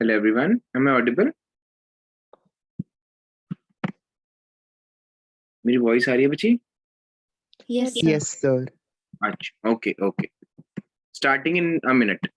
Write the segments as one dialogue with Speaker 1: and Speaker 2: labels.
Speaker 1: Hello everyone, am I audible? मेरी voice आ रही है बच्ची?
Speaker 2: Yes, sir.
Speaker 3: Yes, sir.
Speaker 1: अच्छा, okay. Starting in a minute.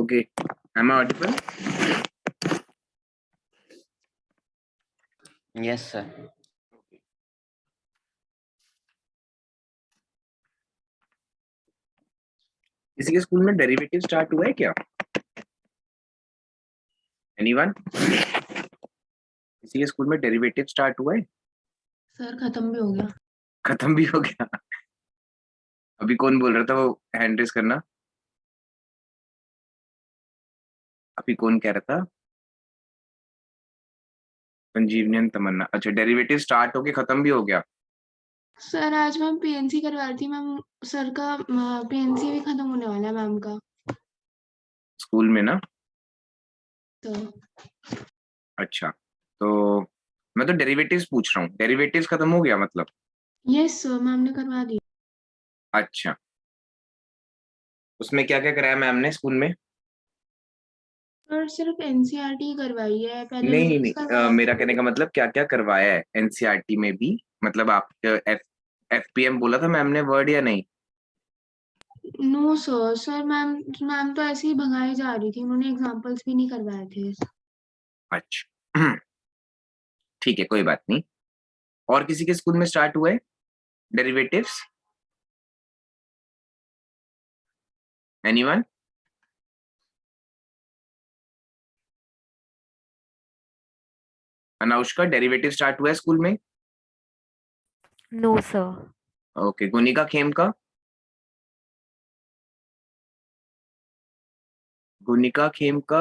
Speaker 1: Okay, am I audible?
Speaker 2: Yes, sir.
Speaker 1: किसी के स्कूल में डेरिवेटिव स्टार्ट हुआ है क्या? Anyone? किसी के स्कूल में डेरिवेटिव स्टार्ट हुआ है?
Speaker 4: सर खत्म भी हो गया।
Speaker 1: खत्म भी हो गया? अभी कौन बोल रहा था वो हैंड रेस करना? अभी कौन कह रहा था? संजीवनी तमन्ना। अच्छा, डेरिवेटिव स्टार्ट होके खत्म भी हो गया?
Speaker 4: सर आज मैम पीएनसी करवा रही थी मैम, सर का पीएनसी भी खत्म होने वाला है मैम का।
Speaker 1: स्कूल में ना?
Speaker 4: तो
Speaker 1: अच्छा, तो मैं तो डेरिवेटिव्स पूछ रहा हूँ। डेरिवेटिव्स खत्म हो गया मतलब?
Speaker 4: यस सर, मैम ने करवा दी।
Speaker 1: अच्छा, उसमें क्या क्या कराया मैम ने स्कूल में?
Speaker 4: सर सिर्फ एनसीईआरटी करवाई है, पहले
Speaker 1: नहीं
Speaker 4: मेंस करवाया
Speaker 1: मेरा
Speaker 4: था।
Speaker 1: कहने का मतलब क्या क्या करवाया है एनसीईआरटी में भी? मतलब आप एफपीएम बोला था मैम ने वर्ड या नहीं?
Speaker 4: नो सर, मैम तो ऐसे ही भगाई जा रही थी, उन्होंने एग्जांपल्स भी नहीं करवाए थे।
Speaker 1: अच्छा ठीक है, कोई बात नहीं। और किसी के स्कूल में स्टार्ट हुआ है derivatives? Anyone? Anushka, derivative start हुआ है स्कूल में?
Speaker 5: No, sir.
Speaker 1: Okay, Gunika Khem का? गुनिका खेम का?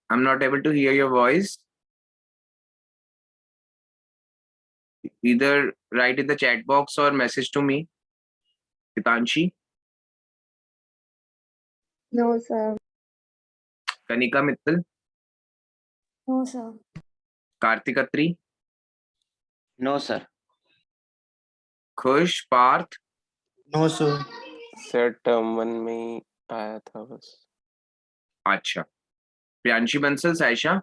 Speaker 1: I am not able to hear your voice. Either write in the chat box or message to me. Hitanshi?
Speaker 6: No, sir.
Speaker 1: Kanika Mittal?
Speaker 6: No, sir.
Speaker 1: Kartik Atri?
Speaker 2: No, sir.
Speaker 1: Khush? Parth?
Speaker 3: No, sir.
Speaker 7: Sir term 1 में ही आया था बस।
Speaker 1: अच्छा, Priyanshi Bansal? Saisha?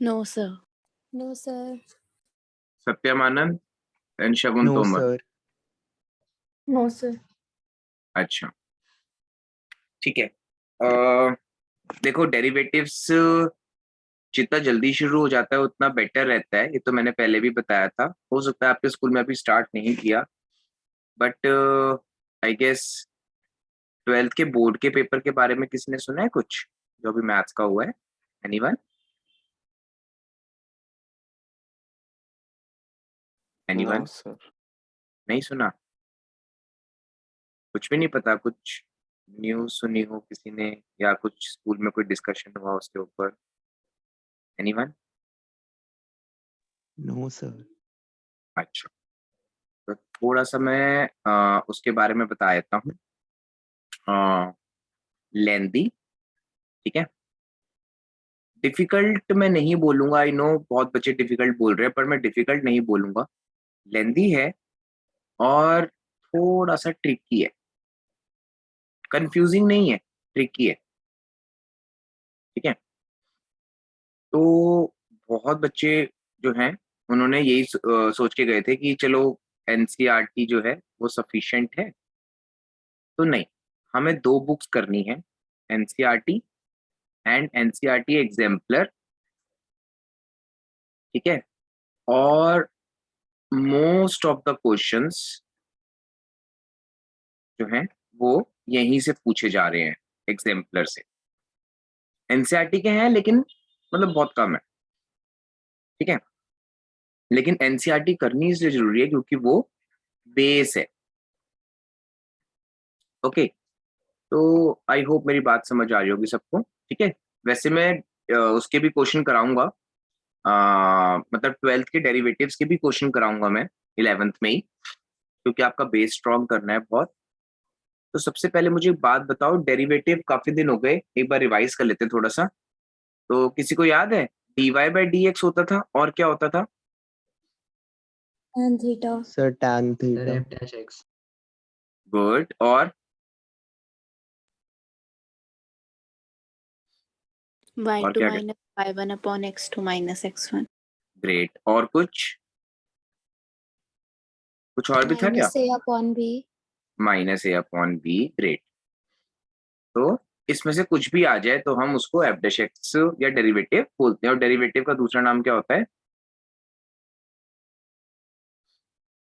Speaker 5: No, sir.
Speaker 6: No, sir.
Speaker 1: Satyam Anand? And Shagun
Speaker 3: No,
Speaker 1: Tomar?
Speaker 3: sir.
Speaker 6: No, sir.
Speaker 1: अच्छा ठीक है। देखो, डेरिवेटिव्स जितना जल्दी शुरू हो जाता है उतना बेटर रहता है, ये तो मैंने पहले भी बताया था। हो सकता है आपके स्कूल में अभी स्टार्ट नहीं किया, बट आई गेस 12th के बोर्ड के पेपर के बारे में किसी ने सुना है कुछ, जो अभी मैथ्स का हुआ है? एनीवन? एनीवन?
Speaker 7: No sir.
Speaker 1: नहीं सुना? कुछ भी नहीं पता कुछ? न्यूज़ सुनी हो किसी ने या कुछ स्कूल में कोई डिस्कशन हुआ उसके ऊपर? एनीवन?
Speaker 3: No, sir.
Speaker 1: अच्छा, तो थोड़ा-सा मैं उसके बारे में बता देता हूँ। लेंथी, ठीक है? डिफिकल्ट मैं नहीं बोलूँगा, आई नो बहुत बच्चे डिफिकल्ट बोल रहे हैं, पर मैं डिफिकल्ट नहीं बोलूँगा। लेंथी है और थोड़ा-सा ट्रिकी है। कन्फ्यूजिंग नहीं है, ट्रिकी है, ठीक है? तो बहुत बच्चे जो हैं, उन्होंने यही सोच के गए थे कि चलो एनसीईआरटी जो है, वो सफिशिएंट है। तो नहीं, हमें 2 बुक्स करनी है, एनसीईआरटी एंड एनसीईआरटी एग्जाम्पलर, ठीक है? और मोस्ट ऑफ द क्वेश्चंस जो हैं, वो यहीं से पूछे जा रहे हैं, एग्जाम्पलर से। एनसीईआरटी के हैं लेकिन मतलब बहुत कम है, ठीक है? लेकिन एनसीईआरटी करनी इसलिए जरूरी है क्योंकि वो बेस है। ओके, तो आई होप मेरी बात समझ आ रही होगी सबको, ठीक है? वैसे मैं उसके भी क्वेश्चन कराऊंगा, मतलब 12th के डेरिवेटिव्स के भी क्वेश्चन कराऊंगा मैं 11th में ही, क्योंकि आपका बेस स्ट्रॉन्ग करना है बहुत। तो सबसे पहले मुझे एक बात बताओ, डेरिवेटिव काफी दिन हो गए, एक बार रिवाइज कर लेते हैं थोड़ा सा। तो किसी को याद है dy बाई dx होता था और क्या होता था?
Speaker 6: Tan theta.
Speaker 3: Sir, tan theta.
Speaker 1: Good. और और
Speaker 5: y2
Speaker 1: क्या?
Speaker 5: minus y1 upon x2 minus x1.
Speaker 1: Great. और कुछ और भी था क्या?
Speaker 6: Minus A upon B.
Speaker 1: Minus A upon B. Great. तो इसमें से कुछ भी आ जाए तो हम उसको एफ डैश एक्स या डेरिवेटिव बोलते हैं, और डेरिवेटिव का दूसरा नाम क्या होता है?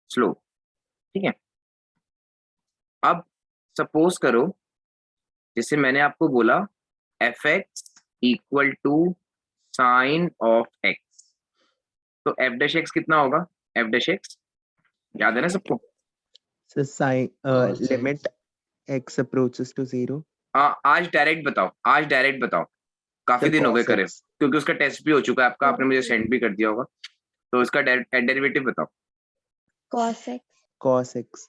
Speaker 1: स्लोप, ठीक है? अब सपोज करो, जैसे मैंने आपको बोला f x equal to sine of x, तो एफ डैश एक्स कितना होगा? एफ डैश एक्स याद है ना सबको?
Speaker 3: So, limit x approaches to 0.
Speaker 1: आज डायरेक्ट बताओ, आज डायरेक्ट बताओ, काफी
Speaker 3: Sir,
Speaker 1: दिन हो गए
Speaker 3: cos
Speaker 1: करे,
Speaker 3: x.
Speaker 1: क्योंकि उसका टेस्ट भी हो चुका है आपका, आपने मुझे सेंड भी कर दिया होगा। तो इसका डेरिवेटिव बताओ।
Speaker 6: Cos x.
Speaker 3: Cos x.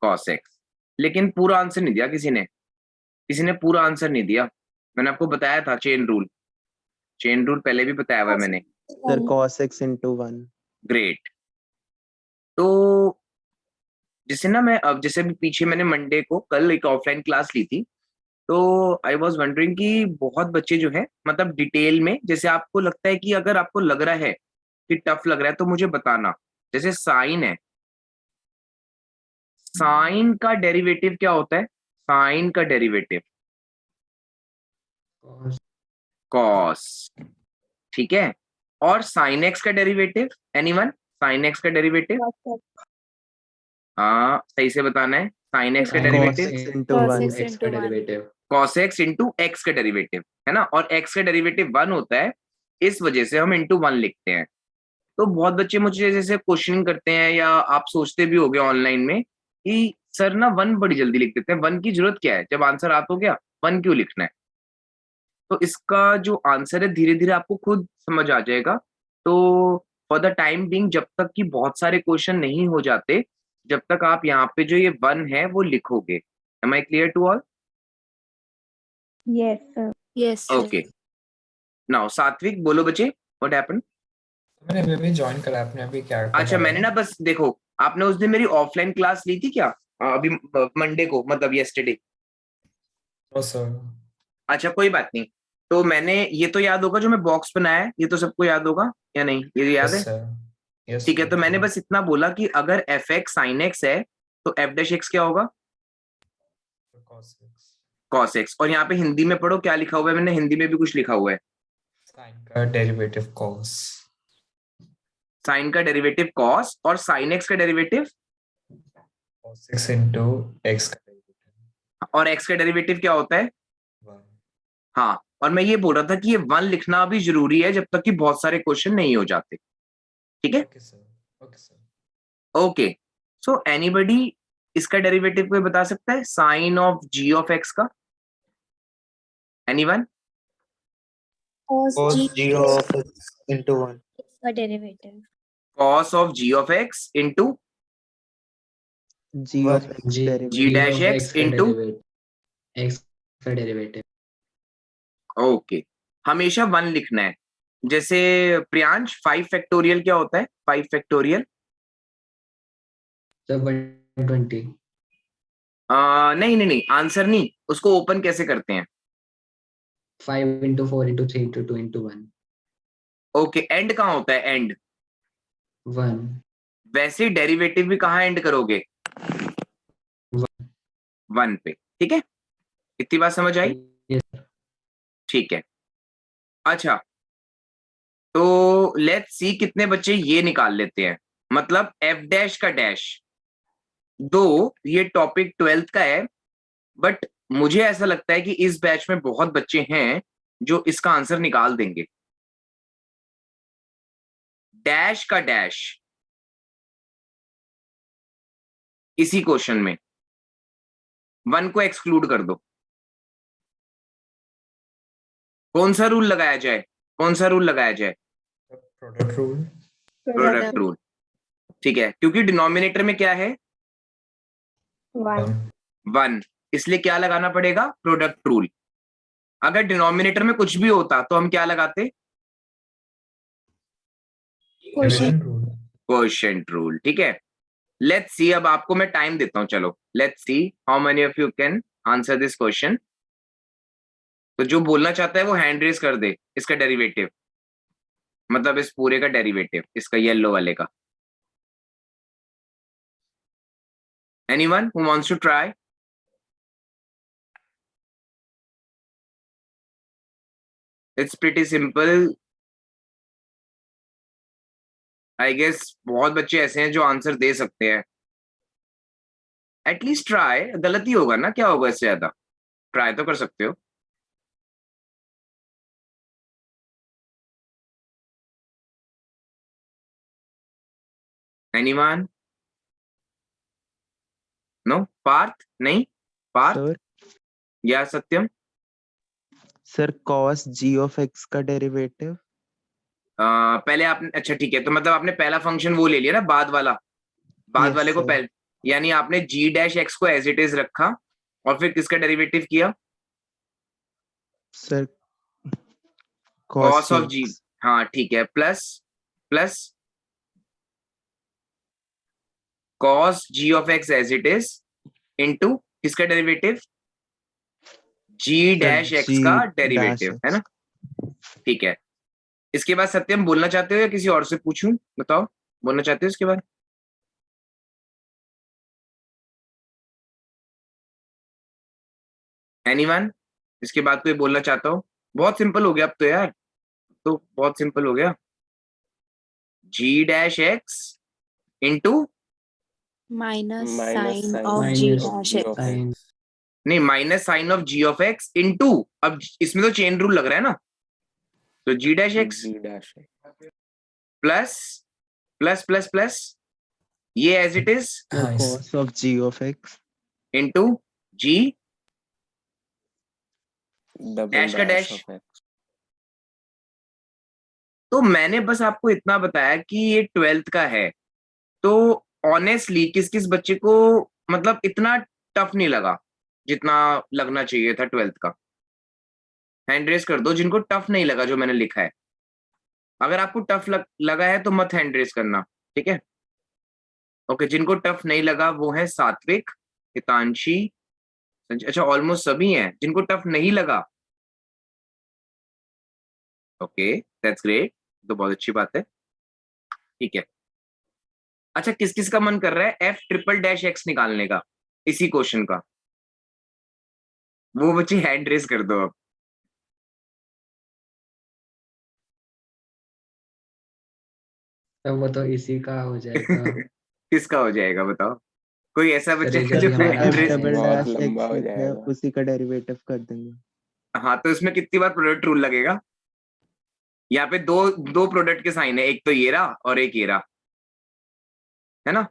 Speaker 1: Cos x. लेकिन पूरा आंसर नहीं दिया किसी ने पूरा आंसर नहीं दिया। मैंने आपको बताया था चेन रूल, चेन रूल पहले भी बताया हुआ है मैंने।
Speaker 3: Sir, cos x into 1.
Speaker 1: Great. तो जैसे ना मैं अब जैसे भी पीछे मैंने मंडे को कल एक ऑफलाइन क्लास ली थी, तो आई वाज वंडरिंग कि बहुत बच्चे जो है मतलब डिटेल में, जैसे आपको लगता है कि अगर आपको लग रहा है कि टफ लग रहा है तो मुझे बताना। जैसे साइन है, साइन का डेरिवेटिव क्या होता है? साइन का डेरिवेटिव कॉस, ठीक है? और साइन एक्स का डेरिवेटिव, एनीवन? साइन एक्स का डेरिवेटिव हाँ सही से बताना है। साइन एक्स का
Speaker 3: Cos
Speaker 1: derivative
Speaker 3: x into
Speaker 5: Cos
Speaker 3: 1.
Speaker 5: x into 1.
Speaker 1: Cos x into x का डेरिवेटिव है ना, और एक्स का डेरिवेटिव 1 होता है, इस वजह से हम इंटू 1 लिखते हैं। तो बहुत बच्चे मुझे जैसे क्वेश्चन करते हैं, या आप सोचते भी होगे ऑनलाइन में कि सर ना 1 बड़ी जल्दी लिख देते हैं, 1 की जरूरत क्या है, जब आंसर आ तो गया, 1 क्यों लिखना है? तो इसका जो आंसर है धीरे धीरे आपको खुद समझ आ जाएगा। तो फॉर द टाइम बीइंग, जब तक कि बहुत सारे क्वेश्चन नहीं हो जाते, जब तक आप यहाँ पे जो ये 1 है वो लिखोगे। Am I clear to all?
Speaker 6: Yes, sir.
Speaker 5: Yes, sir.
Speaker 1: Okay, now Satvik बोलो बच्चे, व्हाट हैपेंड?
Speaker 8: मैंने अभी ज्वाइन करा, आपने अभी क्या
Speaker 1: अच्छा, मैंने ना बस देखो, आपने उस दिन मेरी ऑफलाइन क्लास ली थी क्या? अभी मंडे को, मतलब यस्टरडे।
Speaker 8: सर
Speaker 1: अच्छा कोई बात नहीं। तो मैंने ये तो याद होगा जो मैं बॉक्स बनाया है, ये तो सबको याद होगा या नहीं? ये याद है?
Speaker 8: यस
Speaker 1: ठीक है, तो मैंने बस इतना बोला कि अगर एफ एक्स साइन एक्स है तो एफ डैश एक्स क्या होगा? Cos x. और यहाँ पे हिंदी में पढ़ो क्या लिखा हुआ है, मैंने हिंदी में भी कुछ लिखा हुआ है।
Speaker 8: साइन का डेरिवेटिव कॉस,
Speaker 1: साइन का डेरिवेटिव कॉस, और साइन एक्स का derivative,
Speaker 8: cos x into x का डेरिवेटिव
Speaker 1: और एक्स का डेरिवेटिव क्या होता है?
Speaker 8: 1।
Speaker 1: हाँ, और मैं ये बोल रहा था कि ये 1 लिखना भी जरूरी है जब तक कि बहुत सारे क्वेश्चन नहीं हो जाते, ठीक है?
Speaker 8: Okay sir.
Speaker 1: Okay, so anybody इसका डेरिवेटिव कोई बता सकता है? Sine of G of x का anyone?
Speaker 6: Cos
Speaker 3: Cos
Speaker 6: G
Speaker 3: G of X into 1.
Speaker 6: का derivative.
Speaker 1: Cos of g of x into
Speaker 3: G of X
Speaker 5: G
Speaker 3: derivative.
Speaker 1: g dash x
Speaker 5: का
Speaker 1: into
Speaker 5: derivative x का derivative
Speaker 1: okay, हमेशा 1 लिखना है। जैसे Priyansh 5 factorial क्या होता है? 5 फैक्टोरियल
Speaker 5: तो 120
Speaker 1: नहीं नहीं नहीं, आंसर नहीं, उसको ओपन कैसे करते हैं?
Speaker 5: 5 into 4 into 3 into 2 into 1
Speaker 1: okay, and कहाँ होता है? एंड
Speaker 5: 1
Speaker 1: वैसे डेरिवेटिव भी कहाँ एंड करोगे? 1 पे। ठीक है, इतनी बात समझ आई?
Speaker 5: Yes.
Speaker 1: ठीक है। अच्छा, तो लेट्स सी कितने बच्चे ये निकाल लेते हैं, मतलब एफ डैश का डैश। दो ये टॉपिक 12th का है, बट मुझे ऐसा लगता है कि इस बैच में बहुत बच्चे हैं जो इसका आंसर निकाल देंगे। डैश का डैश इसी क्वेश्चन में 1 को एक्सक्लूड कर दो। कौन सा रूल लगाया जाए? कौन सा रूल लगाया जाए?
Speaker 8: Product rule.
Speaker 1: Product rule. ठीक है, क्योंकि डिनोमिनेटर में क्या है?
Speaker 6: 1.
Speaker 1: 1, इसलिए क्या लगाना पड़ेगा? Product rule. अगर डिनोमिनेटर में कुछ भी होता तो हम क्या लगाते?
Speaker 8: Division rule.
Speaker 1: Quotient rule. ठीक है, लेट्स सी, अब आपको मैं टाइम देता हूं। चलो let's see how many of you can answer this question. तो जो बोलना चाहता है वो हैंड रेज कर दे। इसका डेरिवेटिव, मतलब इस पूरे का डेरिवेटिव, इसका येलो वाले का। Anyone who wants to try? It's pretty simple. I guess बहुत बच्चे ऐसे हैं जो आंसर दे सकते हैं। एटलीस्ट ट्राई, गलती होगा ना, क्या होगा इससे ज्यादा? ट्राई तो कर सकते हो। एनीवन? नो? पार्थ? नहीं पार्थ
Speaker 3: Sir,
Speaker 1: या सत्यम?
Speaker 3: sir, cos G of X का derivative.
Speaker 1: पहले आपने, अच्छा ठीक है, तो मतलब आपने पहला फंक्शन वो ले लिया ना, बाद वाला, बाद
Speaker 3: Yes,
Speaker 1: वाले को
Speaker 3: sir.
Speaker 1: पहले, यानी आपने जी डैश एक्स को एज इट इज रखा और फिर किसका डेरिवेटिव किया?
Speaker 3: Sir,
Speaker 1: cos of G.
Speaker 3: X.
Speaker 1: हाँ ठीक है, plus plus cos G of x as it is into किसका derivative? G dash x
Speaker 3: G
Speaker 1: का
Speaker 3: dash
Speaker 1: डेरिवेटिव, है
Speaker 3: X.
Speaker 1: ना? ठीक है, इसके बाद सत्यम बोलना चाहते हो या किसी और से पूछूं? बताओ, बोलना चाहते हो इसके बाद? एनीवन इसके बाद कोई बोलना चाहता हो? बहुत सिंपल हो गया अब तो यार, तो बहुत सिंपल हो गया। G dash X into,
Speaker 5: minus
Speaker 7: minus
Speaker 5: sign
Speaker 7: sign
Speaker 5: of
Speaker 7: of
Speaker 5: g
Speaker 7: g
Speaker 5: dash
Speaker 7: of
Speaker 5: x
Speaker 7: x.
Speaker 1: नहीं, minus sine of G of x into, अब इसमें तो चेन रूल लग रहा है ना, तो G dash x
Speaker 7: G dash x.
Speaker 1: Plus plus plus plus ये as it is
Speaker 3: Sir,
Speaker 8: Nice.
Speaker 3: cos of G of X.
Speaker 1: Into G
Speaker 7: Double
Speaker 1: Dash का
Speaker 7: dash
Speaker 1: dash.
Speaker 7: of x.
Speaker 1: तो मैंने बस आपको इतना बताया कि ये 12th का है, तो ऑनेस्टली किस किस बच्चे को मतलब इतना टफ नहीं लगा जितना लगना चाहिए था 12th का? हैंड रेस कर दो जिनको टफ नहीं लगा जो मैंने लिखा है। अगर आपको टफ लगा है तो मत हैंड रेस करना, ठीक है? ओके, जिनको टफ नहीं लगा वो है सात्विक, हितांशी, अच्छा ऑलमोस्ट सभी हैं। जिनको टफ नहीं लगा, ओके दैट्स ग्रेट, तो बहुत अच्छी बात है। ठीक है, अच्छा किस किस का मन कर रहा है एफ ट्रिपल डैश एक्स निकालने का इसी क्वेश्चन का? वो बच्चे हैंड रेस कर दो अब।
Speaker 5: तो वो तो इसी का हो जाएगा।
Speaker 1: किसका हो जाएगा बताओ? कोई ऐसा बच्चा है
Speaker 5: Result
Speaker 1: जो
Speaker 5: हमारा
Speaker 1: हैंड
Speaker 3: F
Speaker 1: रेस?
Speaker 3: double
Speaker 7: बहुत
Speaker 3: dash
Speaker 7: लंबा
Speaker 3: X
Speaker 7: हो
Speaker 3: लिखा है,
Speaker 7: जाएगा।
Speaker 3: उसी का डेरिवेटिव कर देंगे।
Speaker 1: हाँ, तो इसमें कितनी बार प्रोडक्ट रूल लगेगा? यहाँ पे दो दो प्रोडक्ट के साइन है, एक तो ये रहा और एक ये रहा, है ना?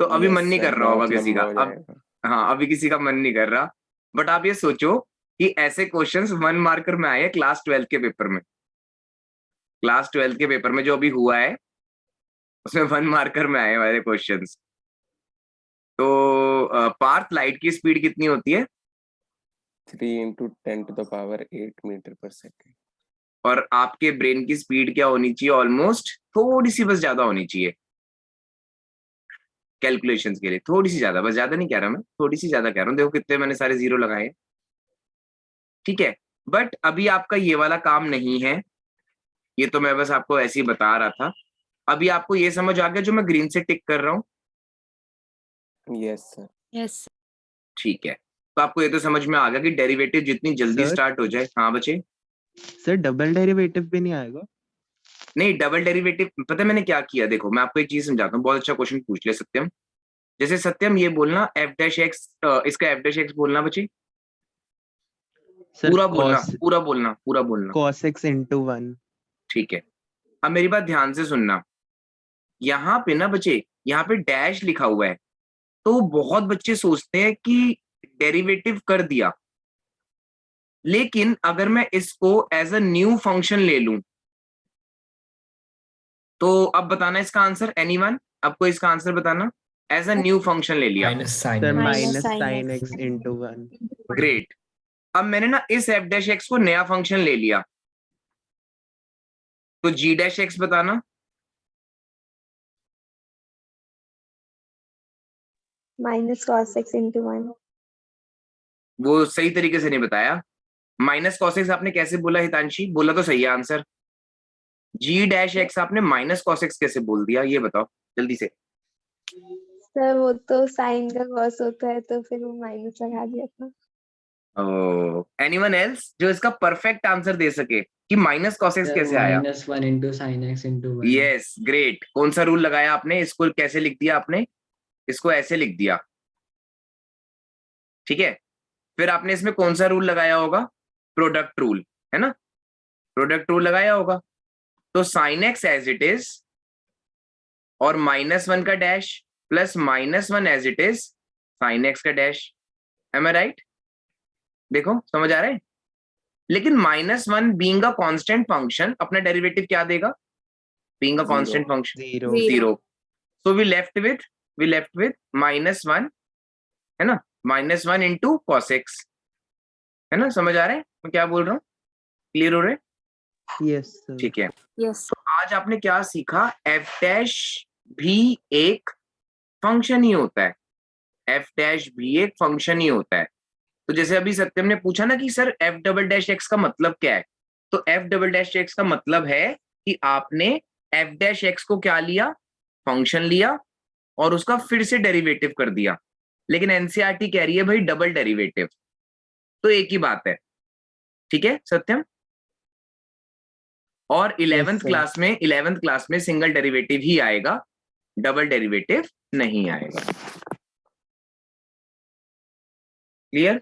Speaker 1: तो अभी
Speaker 7: Yes,
Speaker 1: मन नहीं
Speaker 7: sir,
Speaker 1: कर रहा होगा
Speaker 7: बहुत
Speaker 1: किसी का
Speaker 7: लंबा हो
Speaker 1: अब।
Speaker 7: जाएगा।
Speaker 1: हाँ, अभी किसी का मन नहीं कर रहा, बट आप ये सोचो कि ऐसे क्वेश्चंस 1 मार्कर में आए हैं क्लास 12 के पेपर में। क्लास 12 के पेपर में जो अभी हुआ है उसमें 1 मार्कर में आए वाले क्वेश्चंस। तो पार्थ, लाइट की स्पीड कितनी होती है?
Speaker 7: 3 × 10⁸ मीटर पर सेकेंड।
Speaker 1: और आपके ब्रेन की स्पीड क्या होनी चाहिए? ऑलमोस्ट थोड़ी सी बस ज्यादा होनी चाहिए कैलकुलेशंस के लिए, थोड़ी सी ज्यादा, बस ज्यादा नहीं कह रहा मैं, थोड़ी सी ज्यादा कह रहा हूँ। देखो कितने मैंने सारे जीरो लगाए हैं, ठीक है। बट अभी आपका ये वाला काम नहीं है, ये तो मैं बस आपको ऐसे ही बता रहा था। अभी आपको ये समझ आ गया जो मैं ग्रीन से टिक कर रहा हूँ?
Speaker 7: Yes sir.
Speaker 6: Yes.
Speaker 1: ठीक है, तो आपको ये तो समझ में आ गया कि डेरिवेटिव जितनी जल्दी
Speaker 3: Sir?
Speaker 1: स्टार्ट हो जाए। हाँ बच्चे।
Speaker 3: सर डबल डेरिवेटिव भी नहीं आएगा?
Speaker 1: नहीं, डबल डेरिवेटिव पता है मैंने क्या किया? देखो मैं आपको एक चीज समझाता हूँ, बहुत अच्छा क्वेश्चन पूछ ले सत्यम। जैसे सत्यम ये बोलना f डैश x, इसका f डैश x बोलना बच्चे,
Speaker 3: सर
Speaker 1: पूरा बोलना,
Speaker 3: cos
Speaker 1: पूरा बोलना, पूरा बोलना।
Speaker 3: cos x into 1।
Speaker 1: ठीक है, अब मेरी बात ध्यान से सुनना। यहाँ पे ना बच्चे, यहाँ पे डैश लिखा हुआ है, तो बहुत बच्चे सोचते हैं कि डेरिवेटिव कर दिया, लेकिन अगर मैं इसको एज अ न्यू फंक्शन ले लूं तो अब बताना इसका आंसर। एनीवन, आपको इसका आंसर बताना। एज अ न्यू फंक्शन ले लिया,
Speaker 8: Minus sin
Speaker 3: sir
Speaker 8: x.
Speaker 6: Minus
Speaker 3: minus
Speaker 6: sin
Speaker 3: sin
Speaker 6: x.
Speaker 3: x into 1।
Speaker 1: Great. अब मैंने ना इस एफ डैश एक्स को नया फंक्शन ले लिया, तो जी डैश एक्स बताना।
Speaker 6: Minus cos x into 1.
Speaker 1: वो सही तरीके से नहीं बताया। माइनस कॉस एक्स आपने कैसे बोला हितांशी? बोला तो सही है आंसर। जी डैश एक्स आपने माइनस कॉस एक्स कैसे बोल दिया, ये बताओ जल्दी से।
Speaker 6: सर वो तो साइन का cos होता है तो फिर वो माइनस लगा दिया था।
Speaker 1: एनीवन एल्स जो इसका परफेक्ट आंसर दे सके कि माइनस कॉस एक्स कैसे आया?
Speaker 5: -1 into sin x into 1।
Speaker 1: Yes, great. कौन सा रूल लगाया आपने? इसको कैसे लिख दिया आपने? इसको ऐसे लिख दिया, ठीक है। फिर आपने इसमें कौन सा रूल लगाया होगा? प्रोडक्ट रूल, है ना? प्रोडक्ट रूल लगाया होगा। तो sine x as it is और -1 का dash plus -1 as it is sine x का डैश। Am I right? देखो समझ आ रहा है? लेकिन -1 बीइंग अ कांस्टेंट फंक्शन अपना डेरिवेटिव क्या देगा? Being a constant function,
Speaker 3: 0।
Speaker 1: Zero. So we left with -1, है ना? -1 इंटू कॉस एक्स, है ना? समझ आ रहा है मैं क्या बोल रहा हूँ? क्लियर हो रहा है?
Speaker 3: Yes sir.
Speaker 1: ठीक है।
Speaker 6: Yes.
Speaker 1: तो आज आपने क्या सीखा? एफ डैश भी एक फंक्शन ही होता है, एफ डैश भी एक फंक्शन ही होता है। तो जैसे अभी सत्यम ने पूछा ना कि sir F double dash x का मतलब क्या है, तो एफ डबल डैश एक्स का मतलब है कि आपने एफ डैश एक्स को क्या लिया? फंक्शन लिया और उसका फिर से डेरिवेटिव कर दिया। लेकिन एनसीईआरटी कह रही है भाई डबल डेरिवेटिव, तो एक ही बात है, ठीक है सत्यम? और 11th
Speaker 3: sir.
Speaker 1: क्लास में सिंगल डेरिवेटिव ही आएगा, डबल डेरिवेटिव नहीं आएगा। क्लियर?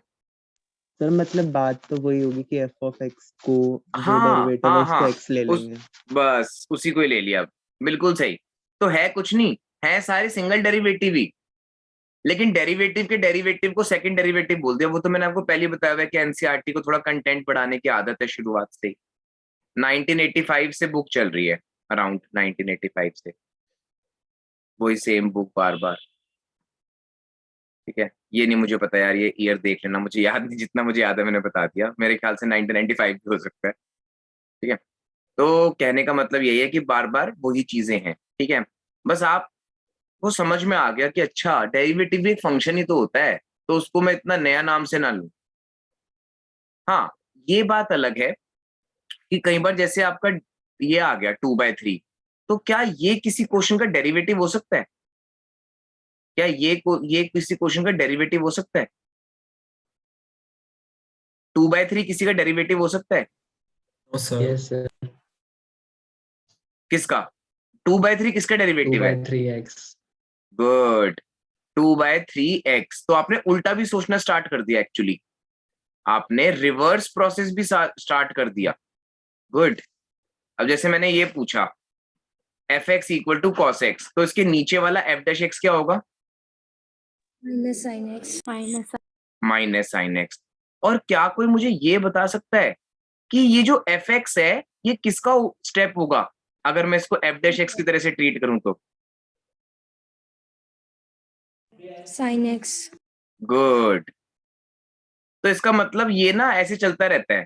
Speaker 3: सर मतलब बात तो वही होगी कि f of x को जो
Speaker 1: हाँ,
Speaker 3: डेरिवेटिव है
Speaker 1: हाँ,
Speaker 3: उसको
Speaker 1: हाँ,
Speaker 3: x ले
Speaker 1: उस,
Speaker 3: लेंगे।
Speaker 1: बस उसी को ही ले लिया। बिल्कुल सही। तो है कुछ नहीं, है सारे सिंगल डेरिवेटिव ही, लेकिन डेरिवेटिव के डेरिवेटिव को सेकंड डेरिवेटिव बोल दिया। वो तो मैंने आपको पहले ही बताया हुआ है कि एनसीईआरटी को थोड़ा कंटेंट बढ़ाने की आदत है शुरुआत से। 1985 से बुक चल रही है, अराउंड 1985 से वही सेम बुक बार बार, ठीक है। ये नहीं मुझे पता यार, ये ईयर देख लेना, मुझे याद नहीं, जितना मुझे याद है मैंने बता दिया। मेरे ख्याल से 1995 भी हो सकता है, ठीक है। तो कहने का मतलब यही है कि बार बार वही चीजें हैं, ठीक है। बस आप वो समझ में आ गया कि अच्छा डेरिवेटिव भी एक फंक्शन ही तो होता है, तो उसको मैं इतना नया नाम से ना लूं। हाँ, ये बात अलग है कि कई बार जैसे आपका ये आ गया 2/3, तो क्या ये किसी क्वेश्चन का डेरिवेटिव हो सकता है? क्या ये किसी क्वेश्चन का डेरिवेटिव हो सकता है? 2/3 किसी का डेरिवेटिव हो सकता है?
Speaker 8: No, sir.
Speaker 5: Yes sir।
Speaker 1: किसका? 2/3 किसका डेरिवेटिव है?
Speaker 5: 2/3x।
Speaker 1: Good, 2/3x। तो आपने उल्टा भी सोचना स्टार्ट कर दिया, एक्चुअली आपने रिवर्स प्रोसेस भी स्टार्ट कर दिया। गुड। अब जैसे मैंने ये पूछा fx equal to cos x, तो इसके नीचे वाला f डैश x क्या होगा?
Speaker 6: Minus sin x. Minus
Speaker 1: minus sine x। और क्या कोई मुझे ये बता सकता है कि ये जो एफ एक्स है ये किसका स्टेप होगा अगर मैं इसको एफ डैश एक्स की तरह से ट्रीट करूं तो?
Speaker 2: Sin x.
Speaker 1: गुड। तो इसका मतलब ये ना ऐसे चलता रहता है।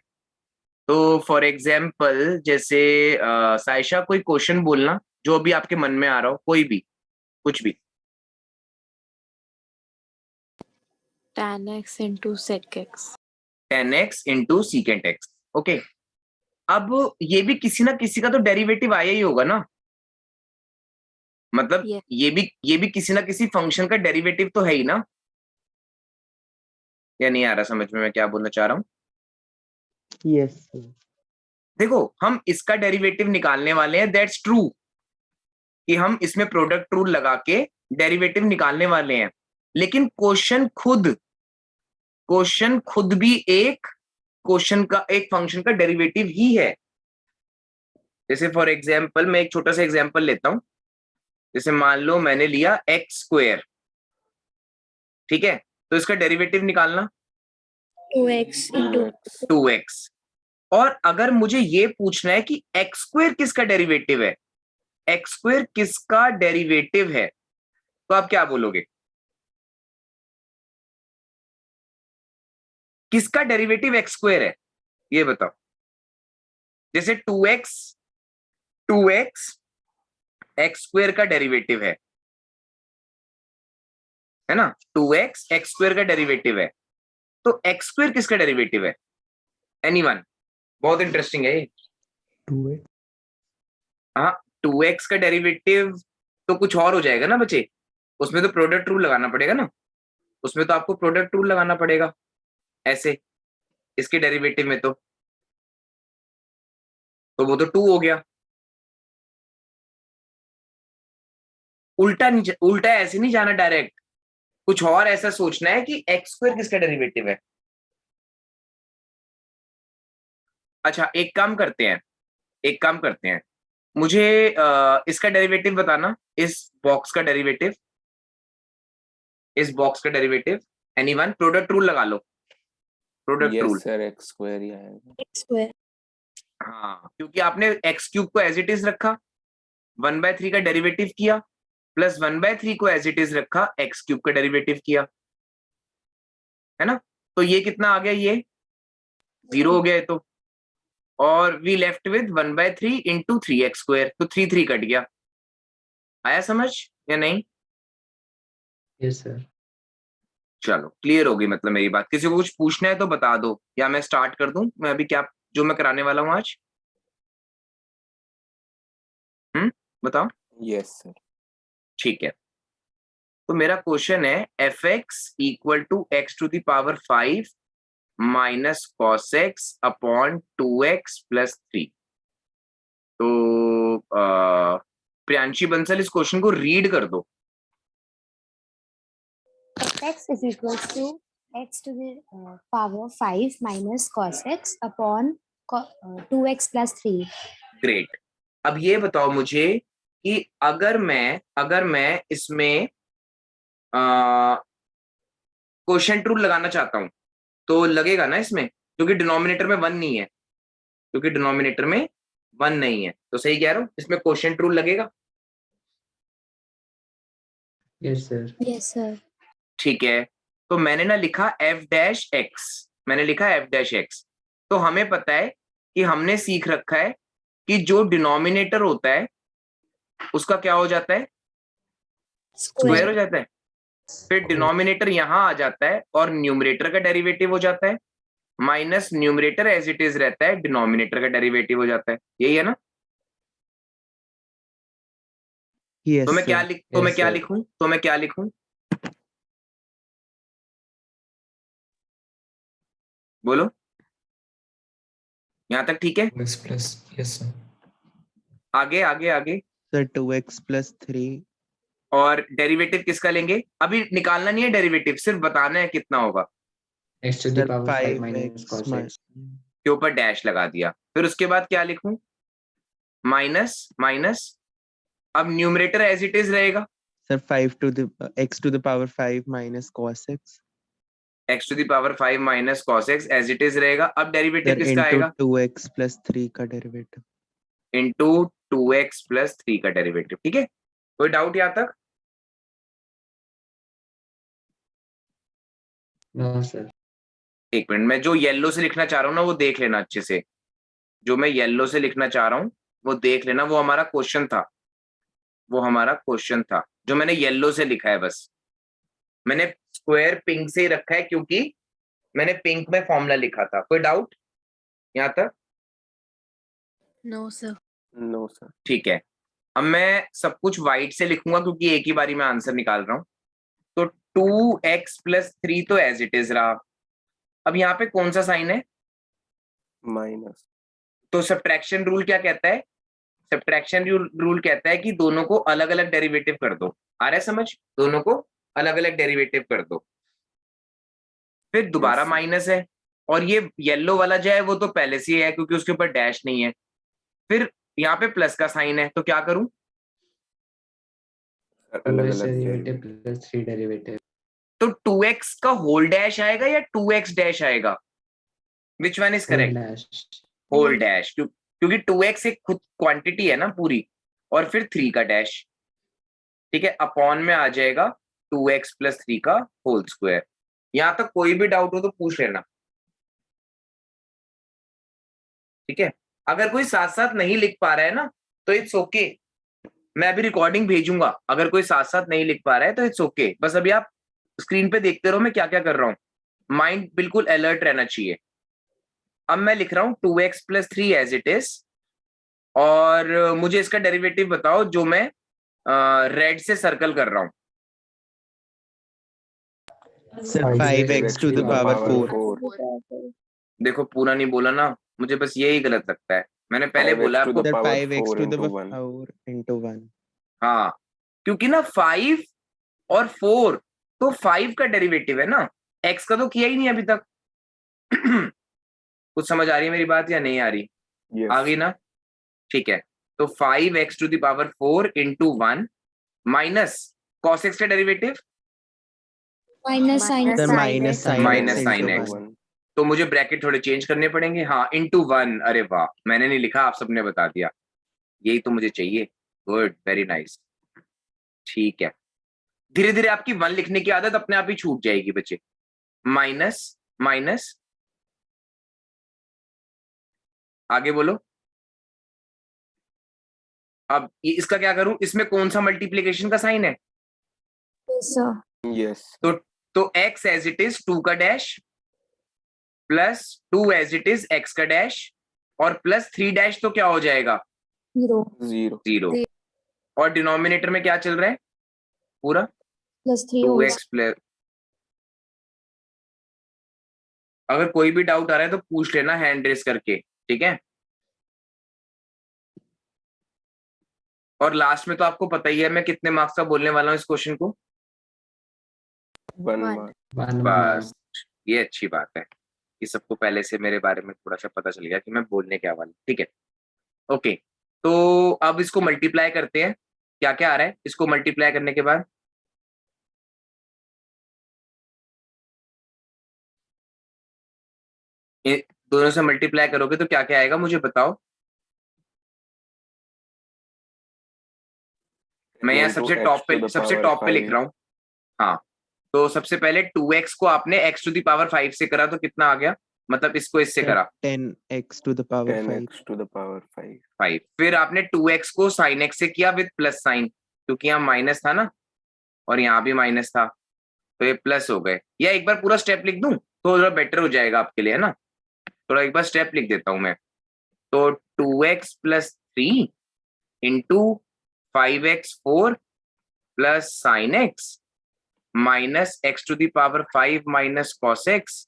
Speaker 1: तो फॉर एग्जाम्पल जैसे साइशा कोई क्वेश्चन बोलना जो भी आपके मन में आ रहा हो, कोई भी, कुछ भी।
Speaker 9: tan x into sec x.
Speaker 1: 10x into secant x. Okay, अब ये भी किसी ना किसी का तो डेरिवेटिव आया ही होगा ना, मतलब
Speaker 9: Yes.
Speaker 1: ये भी किसी ना किसी फंक्शन का डेरिवेटिव तो है ही ना, या नहीं आ रहा समझ में मैं क्या बोलना चाह रहा हूँ?
Speaker 3: Yes sir.
Speaker 1: देखो हम इसका डेरिवेटिव निकालने वाले हैं, दैट्स ट्रू कि हम इसमें प्रोडक्ट रूल लगा के डेरिवेटिव निकालने वाले हैं, लेकिन क्वेश्चन खुद भी एक क्वेश्चन का, एक फंक्शन का डेरिवेटिव ही है। जैसे फॉर एग्जाम्पल मैं एक छोटा सा एग्जाम्पल लेता हूं, जैसे मान लो मैंने लिया एक्स स्क्वायर, ठीक है, तो इसका डेरिवेटिव निकालना
Speaker 2: 2x into
Speaker 1: 2x, और अगर मुझे ये पूछना है कि एक्स स्क्वायर किसका डेरिवेटिव है, एक्स स्क्वायर किसका डेरिवेटिव है, तो आप क्या बोलोगे? किसका डेरिवेटिव एक्स स्क्वायर है ये बताओ। जैसे 2x एक्स स्क्वायर का डेरिवेटिव है ना, 2x एक्स स्क्वायर का डेरिवेटिव है, तो एक्स स्क्वायर किसका डेरिवेटिव है? एनीवन? बहुत इंटरेस्टिंग है ये।
Speaker 3: 2x।
Speaker 1: हाँ, 2x का डेरिवेटिव तो कुछ और हो जाएगा ना बच्चे, उसमें तो प्रोडक्ट रूल लगाना पड़ेगा ना, उसमें तो आपको प्रोडक्ट रूल लगाना पड़ेगा ऐसे, इसके डेरिवेटिव में तो वो तो 2 हो गया। उल्टा ऐसे नहीं जाना डायरेक्ट, कुछ और ऐसा सोचना है कि एक्स स्क्वायर किसका डेरिवेटिव है। अच्छा एक काम करते हैं, मुझे इसका डेरिवेटिव बताना, इस बॉक्स का डेरिवेटिव, एनीवन? प्रोडक्ट रूल लगा लो, product rule.
Speaker 7: Yes sir, X square ही आएगा।
Speaker 2: x square.
Speaker 1: हाँ, क्योंकि आपने एक्स क्यूब को एज इट इज रखा, 1/3 का डेरिवेटिव किया, प्लस 1/3 को एज इट इज रखा, एक्स क्यूब का डेरिवेटिव किया, है ना? तो ये कितना आ गया? ये 0 हो गया है तो, और we left with 1/3 into 3x square, तो 3 कट गया। आया समझ या नहीं?
Speaker 5: Yes sir.
Speaker 1: चलो क्लियर होगी मतलब मेरी बात। किसी को कुछ पूछना है तो बता दो, या मैं स्टार्ट कर दूं? मैं अभी क्या जो मैं कराने वाला हूं आज, बताओ।
Speaker 7: Yes sir.
Speaker 1: ठीक है, तो मेरा क्वेश्चन है f x equal to x to the power 5 minus cos x upon 2x plus 3। तो प्रियांशी बंसल इस क्वेश्चन को रीड कर दो।
Speaker 2: X is equals to x to the power 5 minus cos x upon 2x plus 3.
Speaker 1: Great. अब ये बताओ मुझे कि अगर मैं इसमें क्वोशिएंट रूल लगाना चाहता हूं तो लगेगा ना इसमें, क्योंकि डिनोमिनेटर में 1 नहीं है, तो सही कह रहा हूं, इसमें क्वोशिएंट रूल लगेगा।
Speaker 5: Yes sir.
Speaker 2: Yes, sir.
Speaker 1: ठीक है, तो मैंने ना लिखा एफ डैश एक्स, तो हमें पता है कि हमने सीख रखा है कि जो डिनोमिनेटर होता है उसका क्या हो जाता है? स्क्वायर हो जाता है। फिर डिनोमिनेटर यहां आ जाता है और न्यूमरेटर का डेरिवेटिव हो जाता है, minus numerator as it is रहता है, डिनोमिनेटर का डेरिवेटिव हो जाता है। यही है ना?
Speaker 3: यस
Speaker 1: तो मैं क्या
Speaker 3: सर।
Speaker 1: लिखूं? बोलो, यहां तक ठीक है?
Speaker 8: 2x plus, yes sir.
Speaker 1: आगे
Speaker 3: सर 2x plus 3।
Speaker 1: और डेरिवेटिव किसका लेंगे? अभी निकालना नहीं है डेरिवेटिव, सिर्फ बताना है कितना होगा।
Speaker 5: x to the
Speaker 3: sir
Speaker 5: power 5 minus
Speaker 3: 5x
Speaker 5: cos x.
Speaker 1: के ऊपर डैश लगा दिया, फिर उसके बाद क्या लिखूं? माइनस, अब न्यूमरेटर एज इट इज रहेगा,
Speaker 3: sir 5 to the x to the power 5 minus cos x।
Speaker 1: x to the power 5 minus cos x as it is रहेगा। अब डेरिवेटिव
Speaker 3: सर
Speaker 1: किसका
Speaker 3: इनटू
Speaker 1: आएगा?
Speaker 3: 2x प्लस 3 का डेरिवेटिव।
Speaker 1: इंटू 2x प्लस 3 का derivative. ठीक है, कोई डाउट यहाँ तक?
Speaker 5: No sir.
Speaker 1: एक मिनट, मैं जो येलो से लिखना चाह रहा हूँ ना वो देख लेना अच्छे से। जो मैं येलो से लिखना चाह रहा हूँ वो देख लेना, वो हमारा क्वेश्चन था, वो हमारा क्वेश्चन था जो मैंने येलो से लिखा है। बस मैंने स्क्वायर पिंक से ही रखा है क्योंकि मैंने पिंक में फॉर्मूला लिखा था। कोई डाउट यहाँ तक?
Speaker 9: No, sir.
Speaker 7: No sir.
Speaker 1: ठीक है, अब मैं सब कुछ व्हाइट से लिखूंगा क्योंकि एक ही बारी में आंसर निकाल रहा हूं। तो 2x प्लस 3 तो एज इट इज रहा। अब यहाँ पे कौन सा साइन है?
Speaker 7: माइनस।
Speaker 1: तो सब्ट्रैक्शन रूल क्या कहता है? सब्ट्रैक्शन रूल कहता है कि दोनों को अलग अलग डेरिवेटिव कर दो। आ रहा है समझ? दोनों को अलग अलग डेरिवेटिव कर दो। फिर दोबारा
Speaker 7: Yes, sir.
Speaker 1: माइनस है, और ये येलो वाला जो है वो तो पहले से ही है क्योंकि उसके ऊपर डैश नहीं है। फिर यहाँ पे प्लस का साइन है, तो क्या करूं?
Speaker 7: अलग
Speaker 5: 2x
Speaker 7: अलग
Speaker 5: डेरिवेटिव प्लस 3 डेरिवेटिव।
Speaker 1: तो 2x का होल डैश आएगा या 2x डैश आएगा? Which one is correct? Whole dash, क्योंकि 2x एक खुद क्वांटिटी है ना पूरी, और फिर 3 का डैश। ठीक है, अपॉन में आ जाएगा 2x प्लस 3 का होल स्क्वायर। यहां तक कोई भी डाउट हो तो पूछ लेना। ठीक है, अगर कोई साथ साथ नहीं लिख पा रहा है ना तो इट्स ओके, मैं अभी रिकॉर्डिंग भेजूंगा। अगर कोई साथ साथ नहीं लिख पा रहा है तो इट्स ओके, बस अभी आप स्क्रीन पे देखते रहो मैं क्या क्या कर रहा हूं। माइंड बिल्कुल अलर्ट रहना चाहिए। अब मैं लिख रहा हूं 2x plus 3 as it is, और मुझे इसका डेरिवेटिव बताओ जो मैं रेड से सर्कल कर रहा हूं।
Speaker 3: Sir 5x to the power 4।
Speaker 1: देखो पूरा नहीं बोला ना, मुझे बस यही गलत लगता है। मैंने पहले
Speaker 7: 5x
Speaker 1: बोला
Speaker 7: to
Speaker 1: आपको।
Speaker 7: the
Speaker 3: sir
Speaker 7: power
Speaker 3: 5x
Speaker 7: 4
Speaker 3: to the
Speaker 7: into 1.
Speaker 3: Power into 1।
Speaker 1: हाँ, क्योंकि ना 5 और 4, तो 5 का डेरिवेटिव है ना, x का तो किया ही नहीं अभी तक। कुछ समझ आ रही है मेरी बात या नहीं आ रही?
Speaker 7: Yes.
Speaker 1: आ गई ना? ठीक है, तो 5x to the power 4 into 1 minus cos x का derivative
Speaker 2: minus sine
Speaker 3: sir minus sine
Speaker 1: minus
Speaker 3: x
Speaker 1: sine
Speaker 3: into
Speaker 1: x।
Speaker 3: 1।
Speaker 1: तो मुझे ब्रैकेट थोड़े चेंज करने पड़ेंगे। हाँ, इंटू 1। अरे वाह, मैंने नहीं लिखा, आप सबने बता दिया। यही तो मुझे चाहिए। Good, very nice. ठीक है, धीरे धीरे आपकी 1 लिखने की आदत अपने आप ही छूट जाएगी बच्चे। माइनस माइनस, आगे बोलो। अब इसका क्या करूं? इसमें कौन सा मल्टीप्लीकेशन का साइन है?
Speaker 7: Yes.
Speaker 1: तो x एज इट इज 2 का dash plus 2 as it is x का डैश, और प्लस 3 डैश तो क्या हो जाएगा?
Speaker 7: 0.
Speaker 1: 0। और डिनोमिनेटर में क्या चल रहा है? पूरा
Speaker 2: प्लस 3
Speaker 1: 2x प्लस। अगर कोई भी डाउट आ रहा है तो पूछ लेना हैंड रेस करके, ठीक है? और लास्ट में तो आपको पता ही है मैं कितने मार्क्स का बोलने वाला हूँ इस क्वेश्चन को।
Speaker 7: 1
Speaker 9: One.
Speaker 7: mark.
Speaker 1: बस ये अच्छी बात है कि सबको पहले से मेरे बारे में थोड़ा सा पता चल गया कि मैं बोलने क्या वाला। ठीक है, ओके। तो अब इसको मल्टीप्लाई करते हैं। क्या क्या आ रहा है इसको मल्टीप्लाई करने के बाद? दोनों से मल्टीप्लाई करोगे तो क्या क्या आएगा मुझे बताओ। मैं यहाँ
Speaker 7: Into x to the
Speaker 1: सबसे
Speaker 7: power
Speaker 1: टॉप पे लिख
Speaker 7: 5.
Speaker 1: रहा हूँ। हाँ, तो सबसे पहले 2x को आपने x टू द पावर 5 से करा तो कितना आ गया? मतलब इसको इससे करा
Speaker 3: 10x to the power 5।
Speaker 7: 10x to the power 5.
Speaker 1: 5। फिर आपने 2x को sin x से किया विद प्लस साइन, क्योंकि यहाँ माइनस था ना और यहाँ भी माइनस था, तो ये प्लस हो गए। या एक बार पूरा स्टेप लिख दूं तो थोड़ा बेटर हो जाएगा आपके लिए, है ना? थोड़ा एक बार स्टेप लिख देता हूं मैं। तो 2x plus 3 into 5x 4 plus sine x minus x to the power 5 minus cos x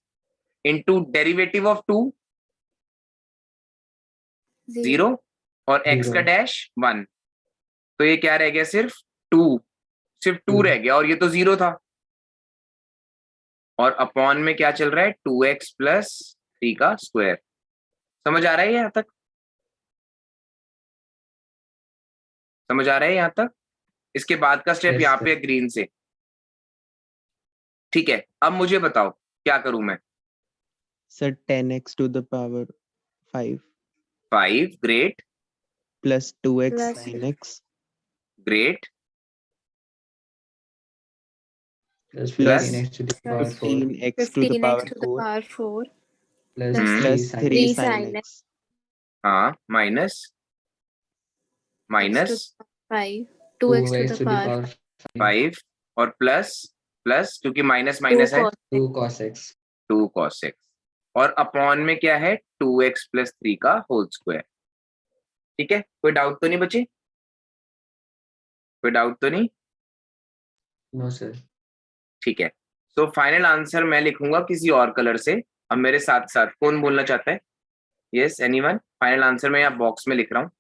Speaker 1: into derivative of 2 0 और x का
Speaker 5: 0.
Speaker 1: डैश 1। तो ये क्या रह गया? सिर्फ 2, सिर्फ 2 रह गया, और ये तो 0 था। और अपॉन में क्या चल रहा है? 2x प्लस 3 का स्क्वायर। समझ आ रहा है यहाँ तक? समझ आ रहा है यहाँ तक? इसके बाद का स्टेप
Speaker 5: Yes,
Speaker 1: यहाँ
Speaker 5: sir.
Speaker 1: पे ग्रीन से। ठीक है, अब मुझे बताओ क्या करूं मैं?
Speaker 3: Sir 10x to the power 5
Speaker 1: 5, great
Speaker 3: plus 2x
Speaker 9: Plus
Speaker 3: sin x
Speaker 1: great
Speaker 5: plus
Speaker 3: plus
Speaker 5: 15x to the power 4
Speaker 3: 15x to the
Speaker 9: 15x
Speaker 3: power
Speaker 9: to the
Speaker 3: 4
Speaker 9: power 4
Speaker 5: plus
Speaker 1: Hmm.
Speaker 5: 3
Speaker 3: plus
Speaker 5: sin
Speaker 3: 3
Speaker 9: 3
Speaker 3: sin
Speaker 9: sin
Speaker 3: x
Speaker 1: हाँ, minus
Speaker 9: x to the 5 2x to
Speaker 5: 2x
Speaker 9: the
Speaker 5: to the
Speaker 9: power
Speaker 5: power 5
Speaker 1: 5 और plus plus क्योंकि minus
Speaker 9: 2
Speaker 1: minus है,
Speaker 9: cos
Speaker 5: 2 cos x
Speaker 1: 2 cos x और upon में क्या है 2x plus 3 का whole square. ठीक है, कोई डाउट तो नहीं बचे? कोई डाउट तो नहीं?
Speaker 5: no sir
Speaker 1: ठीक है, तो फाइनल आंसर मैं लिखूंगा किसी और कलर से। अब मेरे साथ साथ कौन बोलना चाहता है? Yes, anyone? फाइनल आंसर मैं यहाँ बॉक्स में लिख रहा हूँ,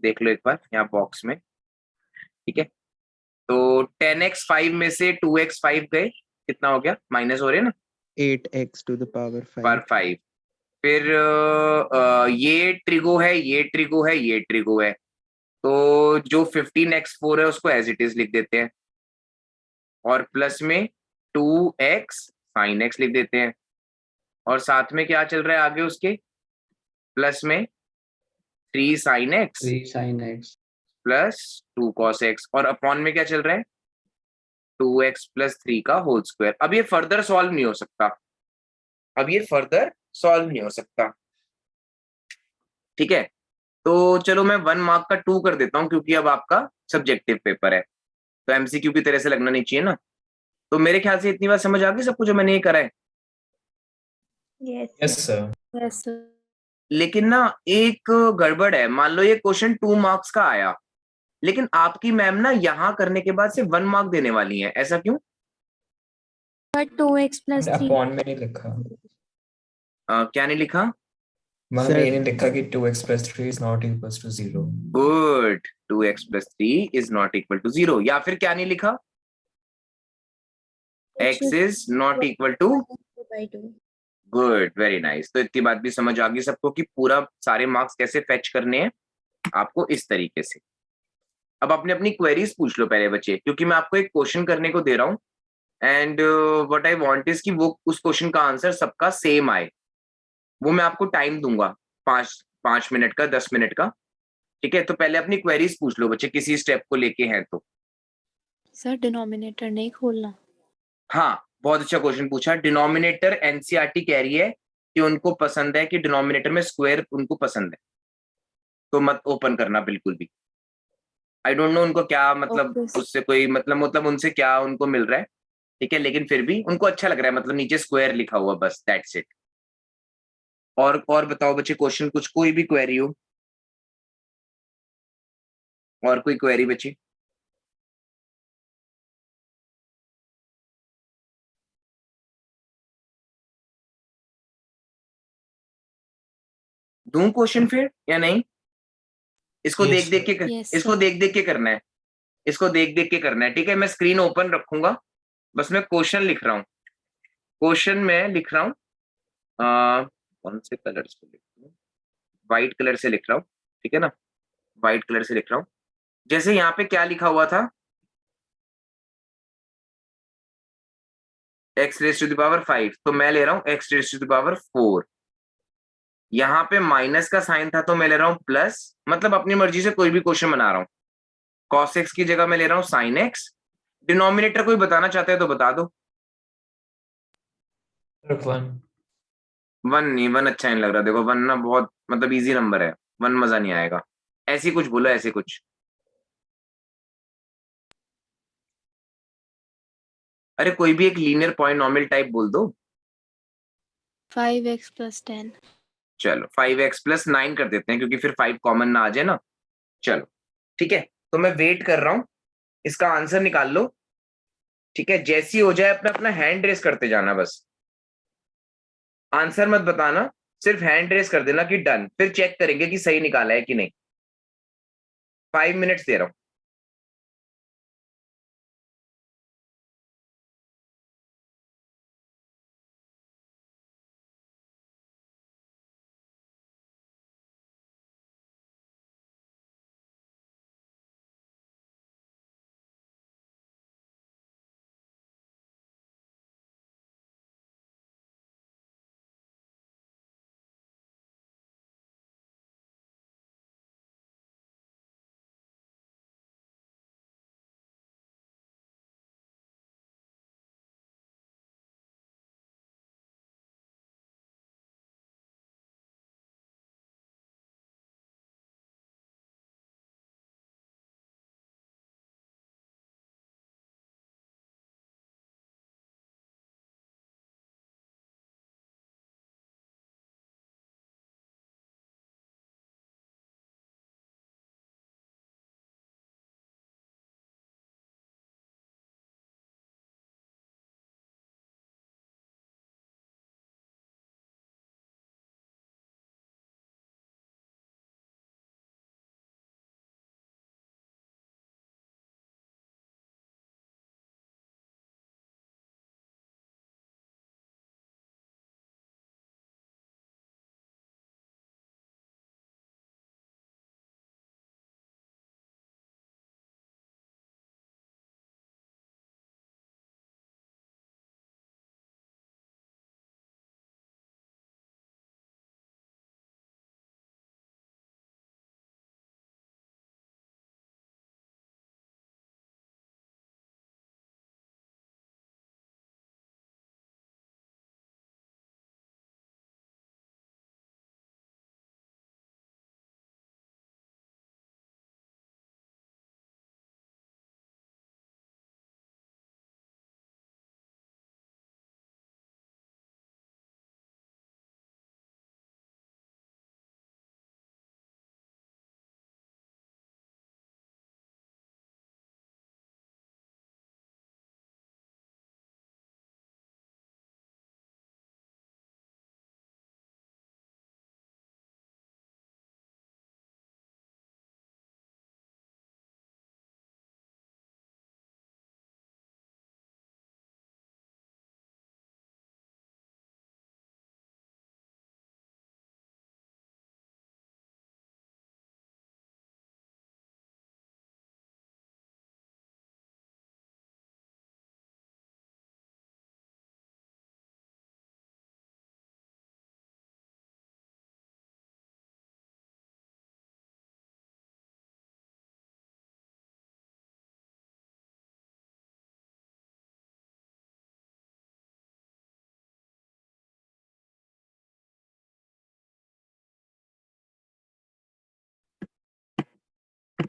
Speaker 1: देख लो एक बार यहाँ बॉक्स में। ठीक है, तो 10x 5 में से 2x 5 गए, कितना हो गया? माइनस हो रहे हैं ना,
Speaker 3: 8x to the power 5
Speaker 1: पर 5। फिर ये ट्रिगो है, ये ट्रिगो है, ये ट्रिगो है, तो जो 15x4 है उसको एज इट इज लिख देते हैं और प्लस में 2x sin x लिख देते हैं और साथ में क्या चल रहा है आगे उसके? प्लस में 3 sin x
Speaker 5: 3 sin x
Speaker 1: plus 2 cos x और अपॉन में क्या चल रहा है? 2x plus 3 का होल स्क्वायर। अब ये फर्दर सॉल्व नहीं हो सकता, अब ये फर्दर सॉल्व नहीं हो सकता। ठीक है, तो चलो मैं 1 मार्क का 2 कर देता हूं क्योंकि अब आपका सब्जेक्टिव पेपर है, तो एमसीक्यू की तरह से लगना नहीं चाहिए ना। तो मेरे ख्याल से इतनी बात समझ आ गई सबको जो मैंने ये करा है।
Speaker 6: Yes
Speaker 8: Yes, sir.
Speaker 9: yes sir.
Speaker 1: लेकिन ना एक गड़बड़ है, मान लो ये क्वेश्चन 2 मार्क्स का आया, लेकिन आपकी मैम ना यहाँ करने के बाद से 1 मार्क देने वाली है, ऐसा क्यों?
Speaker 2: But 2x plus
Speaker 8: हमने
Speaker 2: 3.
Speaker 8: अपॉन में नहीं लिखा।
Speaker 1: क्या नहीं लिखा?
Speaker 8: हमने
Speaker 3: Sir-
Speaker 8: ये नहीं लिखा कि 2x plus 3 is not equals to 0.
Speaker 1: Good, 2x plus 3 is not equal to 0। या फिर क्या नहीं लिखा? x is not equal to,
Speaker 2: by 2.
Speaker 1: Good, very nice. तो इतनी बात भी समझ आ गई सबको कि पूरा सारे मार्क्स कैसे फेच करने हैं आपको, इस तरीके से। अब अपने अपनी क्वेरीज पूछ लो पहले बच्चे, क्योंकि मैं आपको एक क्वेश्चन करने को दे रहा हूँ and what I want is कि वो उस क्वेश्चन का आंसर सबका सेम आए। वो मैं आपको टाइम दूंगा, 5 मिनट का, 10 मिनट का। ठीक है, तो पहले अपनी क्वेरीज पूछ लो बच्चे, किसी स्टेप को लेके हैं तो।
Speaker 9: सर डिनोमिनेटर नहीं खोलना।
Speaker 1: हाँ, बहुत अच्छा क्वेश्चन पूछा। डिनोमिनेटर एनसीईआरटी कह रही है कि उनको पसंद है कि डिनोमिनेटर में स्क्वायर उनको पसंद है, तो मत ओपन करना बिल्कुल भी। आई डोंट नो उनको क्या मतलब,
Speaker 9: Okay, sir.
Speaker 1: उससे कोई मतलब उनसे क्या उनको मिल रहा है। ठीक है, लेकिन फिर भी उनको अच्छा लग रहा है, मतलब नीचे स्क्वायर लिखा हुआ, बस दैट्स इट। और बताओ बच्चे, क्वेश्चन कुछ, कोई भी क्वेरी हो? और कोई क्वेरी बच्चे? दूं क्वेश्चन फिर या नहीं? इसको
Speaker 8: Yes,
Speaker 1: देख देख के
Speaker 9: Yes,
Speaker 1: इसको
Speaker 9: sir.
Speaker 1: देख देख के करना है, इसको देख देख के करना है। ठीक है, मैं स्क्रीन ओपन रखूंगा, बस मैं क्वेश्चन लिख रहा हूँ, क्वेश्चन में लिख रहा हूँ। कौन से कलर से लिख रहा हूँ? व्हाइट कलर से लिख रहा हूँ, ठीक है ना, व्हाइट कलर से लिख रहा हूँ। जैसे यहाँ पे क्या लिखा हुआ था, x raise to the power 5, तो मैं ले रहा हूँ x raise to the power 4। यहाँ पे माइनस का साइन था तो मैं ले रहा हूँ प्लस, मतलब अपनी मर्जी से कोई भी क्वेश्चन बना रहा हूँ। cos x की जगह मैं ले रहा हूँ sin x। डिनोमिनेटर कोई बताना चाहते हैं तो बता दो।
Speaker 8: 1.
Speaker 1: 1 नहीं, 1 अच्छा नहीं लग रहा, देखो 1 ना बहुत मतलब इजी नंबर है, 1 मजा नहीं आएगा। ऐसी कुछ बोलो, ऐसे कुछ। अरे कोई भी एक लीनियर पॉलिनोमियल टाइप बोल दो।
Speaker 9: 5x plus 10.
Speaker 1: चलो 5x plus 9 कर देते हैं, क्योंकि फिर 5 कॉमन ना आ जाए ना। चलो ठीक है, तो मैं वेट कर रहा हूं, इसका आंसर निकाल लो। ठीक है, जैसी हो जाए अपना अपना हैंड रेस करते जाना, बस आंसर मत बताना, सिर्फ हैंड रेस कर देना कि डन, फिर चेक करेंगे कि सही निकाला है कि नहीं। 5 मिनट्स दे रहा हूं।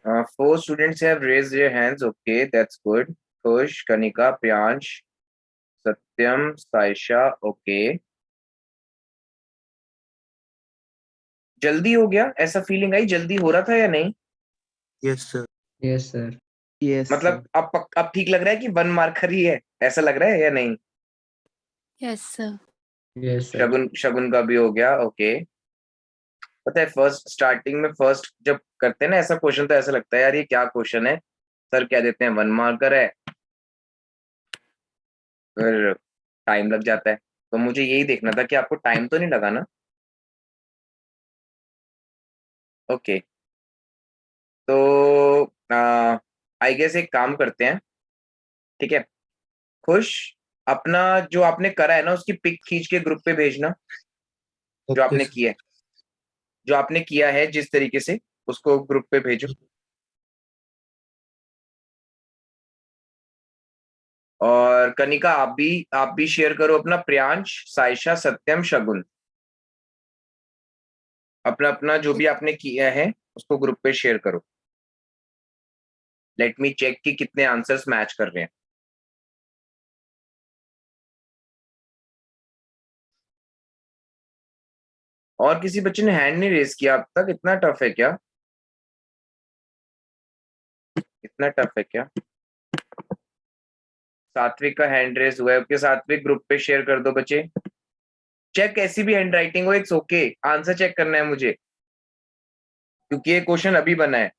Speaker 1: 4 students have raised their hands. Okay, that's good. Kush, Kanika, Priyansh, Satyam, Saisha. Okay. जल्दी हो गया, ऐसा फीलिंग आई जल्दी हो रहा था या नहीं?
Speaker 3: Yes sir.
Speaker 5: Yes sir.
Speaker 3: Yes
Speaker 1: मतलब अब ठीक लग रहा है कि 1 मार्कर ही है, ऐसा लग रहा है या नहीं?
Speaker 9: Yes, sir.
Speaker 5: Yes sir.
Speaker 1: Shagun का भी हो गया। ओके। पता है फर्स्ट स्टार्टिंग में फर्स्ट जब करते हैं ना ऐसा क्वेश्चन तो ऐसा लगता है यार ये क्या क्वेश्चन है, सर कह देते हैं 1 मार्कर है, फिर टाइम लग जाता है। तो मुझे यही देखना था कि आपको टाइम तो नहीं लगा ना? ओके। तो आई गेस एक काम करते हैं, ठीक है? खुश, अपना जो आपने करा है ना उसकी पिक खींच के ग्रुप पे भेजना, जो आपने किया है, जो आपने किया है जिस तरीके से उसको ग्रुप पे भेजो। और कनिका आप भी शेयर करो अपना, प्रियांश, साइशा, सत्यम, शगुन, अपना अपना जो भी आपने किया है उसको ग्रुप पे शेयर करो। लेट मी चेक कि कितने आंसर्स मैच कर रहे हैं। और किसी बच्चे ने हैंड नहीं रेज किया अब तक? इतना टफ है क्या? इतना टफ है क्या? सात्विक का हैंड रेज हुआ है। ओके सात्विक, ग्रुप पे शेयर कर दो बच्चे। चेक कैसी भी हैंड राइटिंग हो, इट्स ओके, आंसर चेक करना है मुझे क्योंकि ये क्वेश्चन अभी बना है।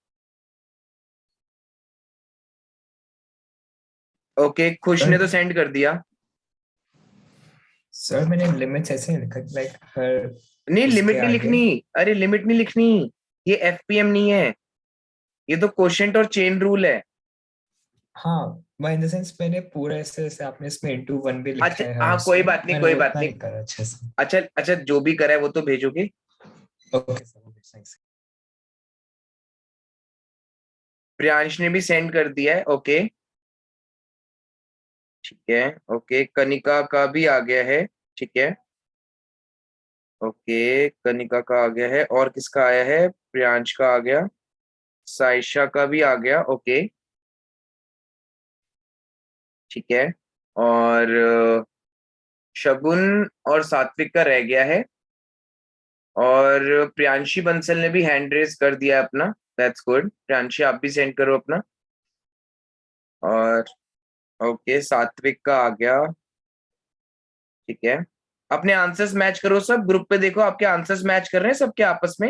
Speaker 1: ओके खुश ने तो सेंड कर दिया।
Speaker 8: सर मैंने लिमिट्स ऐसे लिखा लाइक हर
Speaker 1: नहीं
Speaker 8: उसके
Speaker 1: लिमिट नहीं
Speaker 8: आगे।
Speaker 1: लिखनी, अरे लिमिट नहीं लिखनी, ये एफपीएम नहीं है, ये तो क्वोशिएंट और चेन रूल है।
Speaker 8: हाँ मैं इन द सेंस मैंने पूरा ऐसे ऐसे आपने इसमें इनटू 1 भी लिखा
Speaker 1: अच्छा
Speaker 8: है
Speaker 1: हाँ कोई बात नहीं,
Speaker 8: मैंने
Speaker 1: कोई
Speaker 8: वो
Speaker 1: बात
Speaker 8: उतना
Speaker 1: नहीं।
Speaker 8: नहीं करा अच्छे से।
Speaker 1: अच्छा अच्छा जो भी करा है वो तो भेजोगे।
Speaker 8: Okay sir thanks.
Speaker 1: प्रियांश ने भी सेंड कर दिया है। ओके ठीक है। ओके कनिका का भी आ गया है। ठीक है। ओके कनिका का आ गया है। और किसका आया है? प्रियांश का आ गया, साइशा का भी आ गया। ओके ठीक है। और शगुन और सात्विक का रह गया है। और प्रियांशी बंसल ने भी हैंड रेज कर दिया है अपना, दैट्स गुड। प्रियांशी आप भी सेंड करो अपना। और ओके सात्विक का आ गया। ठीक है। अपने आंसर्स मैच करो सब, ग्रुप पे देखो आपके आंसर्स मैच कर रहे हैं सबके आपस में,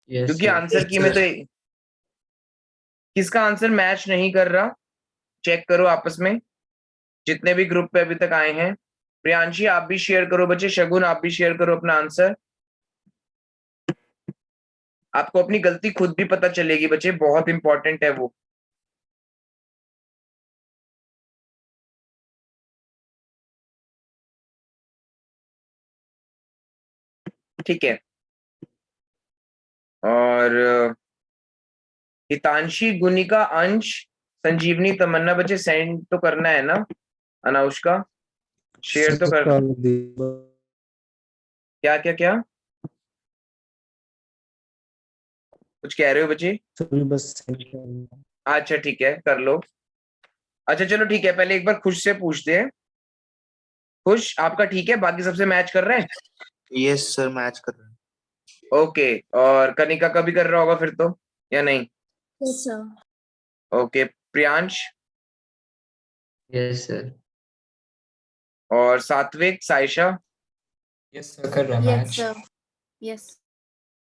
Speaker 5: यस
Speaker 1: क्योंकि
Speaker 5: सर।
Speaker 1: आंसर की में तो किसका आंसर मैच नहीं कर रहा चेक करो आपस में, जितने भी ग्रुप पे अभी तक आए हैं। प्रियांशी आप भी शेयर करो बच्चे, शगुन आप भी शेयर करो अपना आंसर। आपको अपनी गलती खुद भी पता चलेगी बच्चे, बहुत इंपॉर्टेंट है वो। ठीक है। और हितांशी, गुनिका, अंश, संजीवनी, तमन्ना बच्चे सेंड तो करना है ना? अनाउष्का शेयर तो कर। क्या क्या क्या कुछ कह रहे हो बच्चे?
Speaker 3: बस
Speaker 1: अच्छा ठीक है कर लो। अच्छा चलो ठीक है, पहले एक बार खुश से पूछते हैं। खुश आपका ठीक है, बाकी सबसे मैच कर रहे हैं?
Speaker 3: यस सर मैच कर रहे हैं।
Speaker 1: ओके। और कनिका का भी कर रहा होगा फिर तो, या नहीं?
Speaker 2: Yes, sir.
Speaker 1: Okay Priyansh
Speaker 5: yes sir.
Speaker 1: और सात्विक, साइशा।
Speaker 8: यस सर कर रहा
Speaker 9: Yes,
Speaker 8: match.
Speaker 9: sir. Yes.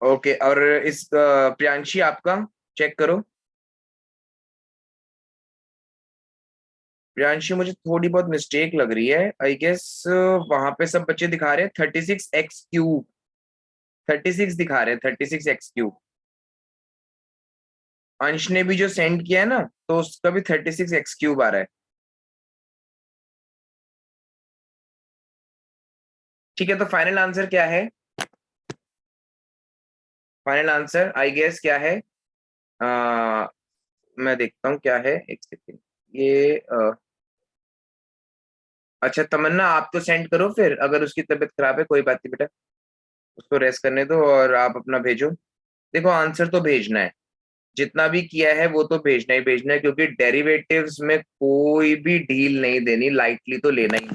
Speaker 1: Okay और इस प्रियांशी आपका चेक करो। प्रियांशी मुझे थोड़ी बहुत मिस्टेक लग रही है आई गेस, वहां पे सब बच्चे दिखा रहे हैं 36x3, 36 दिखा रहे हैं, 36x3। अंश ने भी जो सेंड किया है ना तो उसका भी 36x3 आ रहा है। ठीक है तो फाइनल आंसर क्या है? फाइनल आंसर आई गेस क्या है? मैं देखता हूँ क्या है, एक सेकेंड। ये अच्छा तमन्ना आप तो सेंड करो फिर, अगर उसकी तबीयत खराब है कोई बात नहीं बेटा, उसको रेस्ट करने दो और आप अपना भेजो। देखो आंसर तो भेजना है, जितना भी किया है वो तो भेजना ही भेजना है, क्योंकि डेरिवेटिव्स में कोई भी डील नहीं देनी, लाइटली तो लेना ही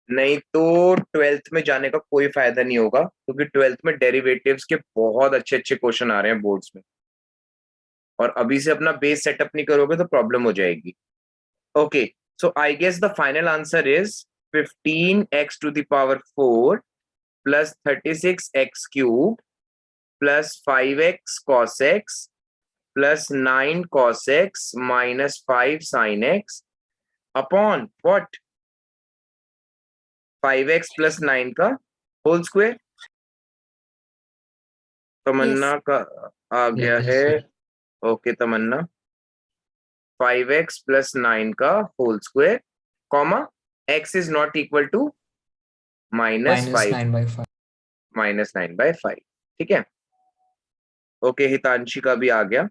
Speaker 1: नहीं तो 12th में जाने का कोई फायदा नहीं होगा, क्योंकि 12th में डेरिवेटिव्स के बहुत अच्छे अच्छे क्वेश्चन आ रहे हैं बोर्ड्स में, और अभी से अपना बेस सेटअप नहीं करोगे तो प्रॉब्लम हो जाएगी। Okay, so I guess the final answer is 15x to the power 4 plus 36x cube plus 5x cos x plus 9 cos x minus 5 sin x upon what? 5x plus 9 का whole square. तमन्ना का आ गया
Speaker 5: Yes,
Speaker 1: है।
Speaker 5: sir.
Speaker 1: Okay तमन्ना, 5x plus 9 का whole square comma x is not equal to minus
Speaker 8: minus
Speaker 1: 5
Speaker 8: 9 by 5.
Speaker 1: minus 9 by 5। ठीक है, okay हितांशी का भी आ गया।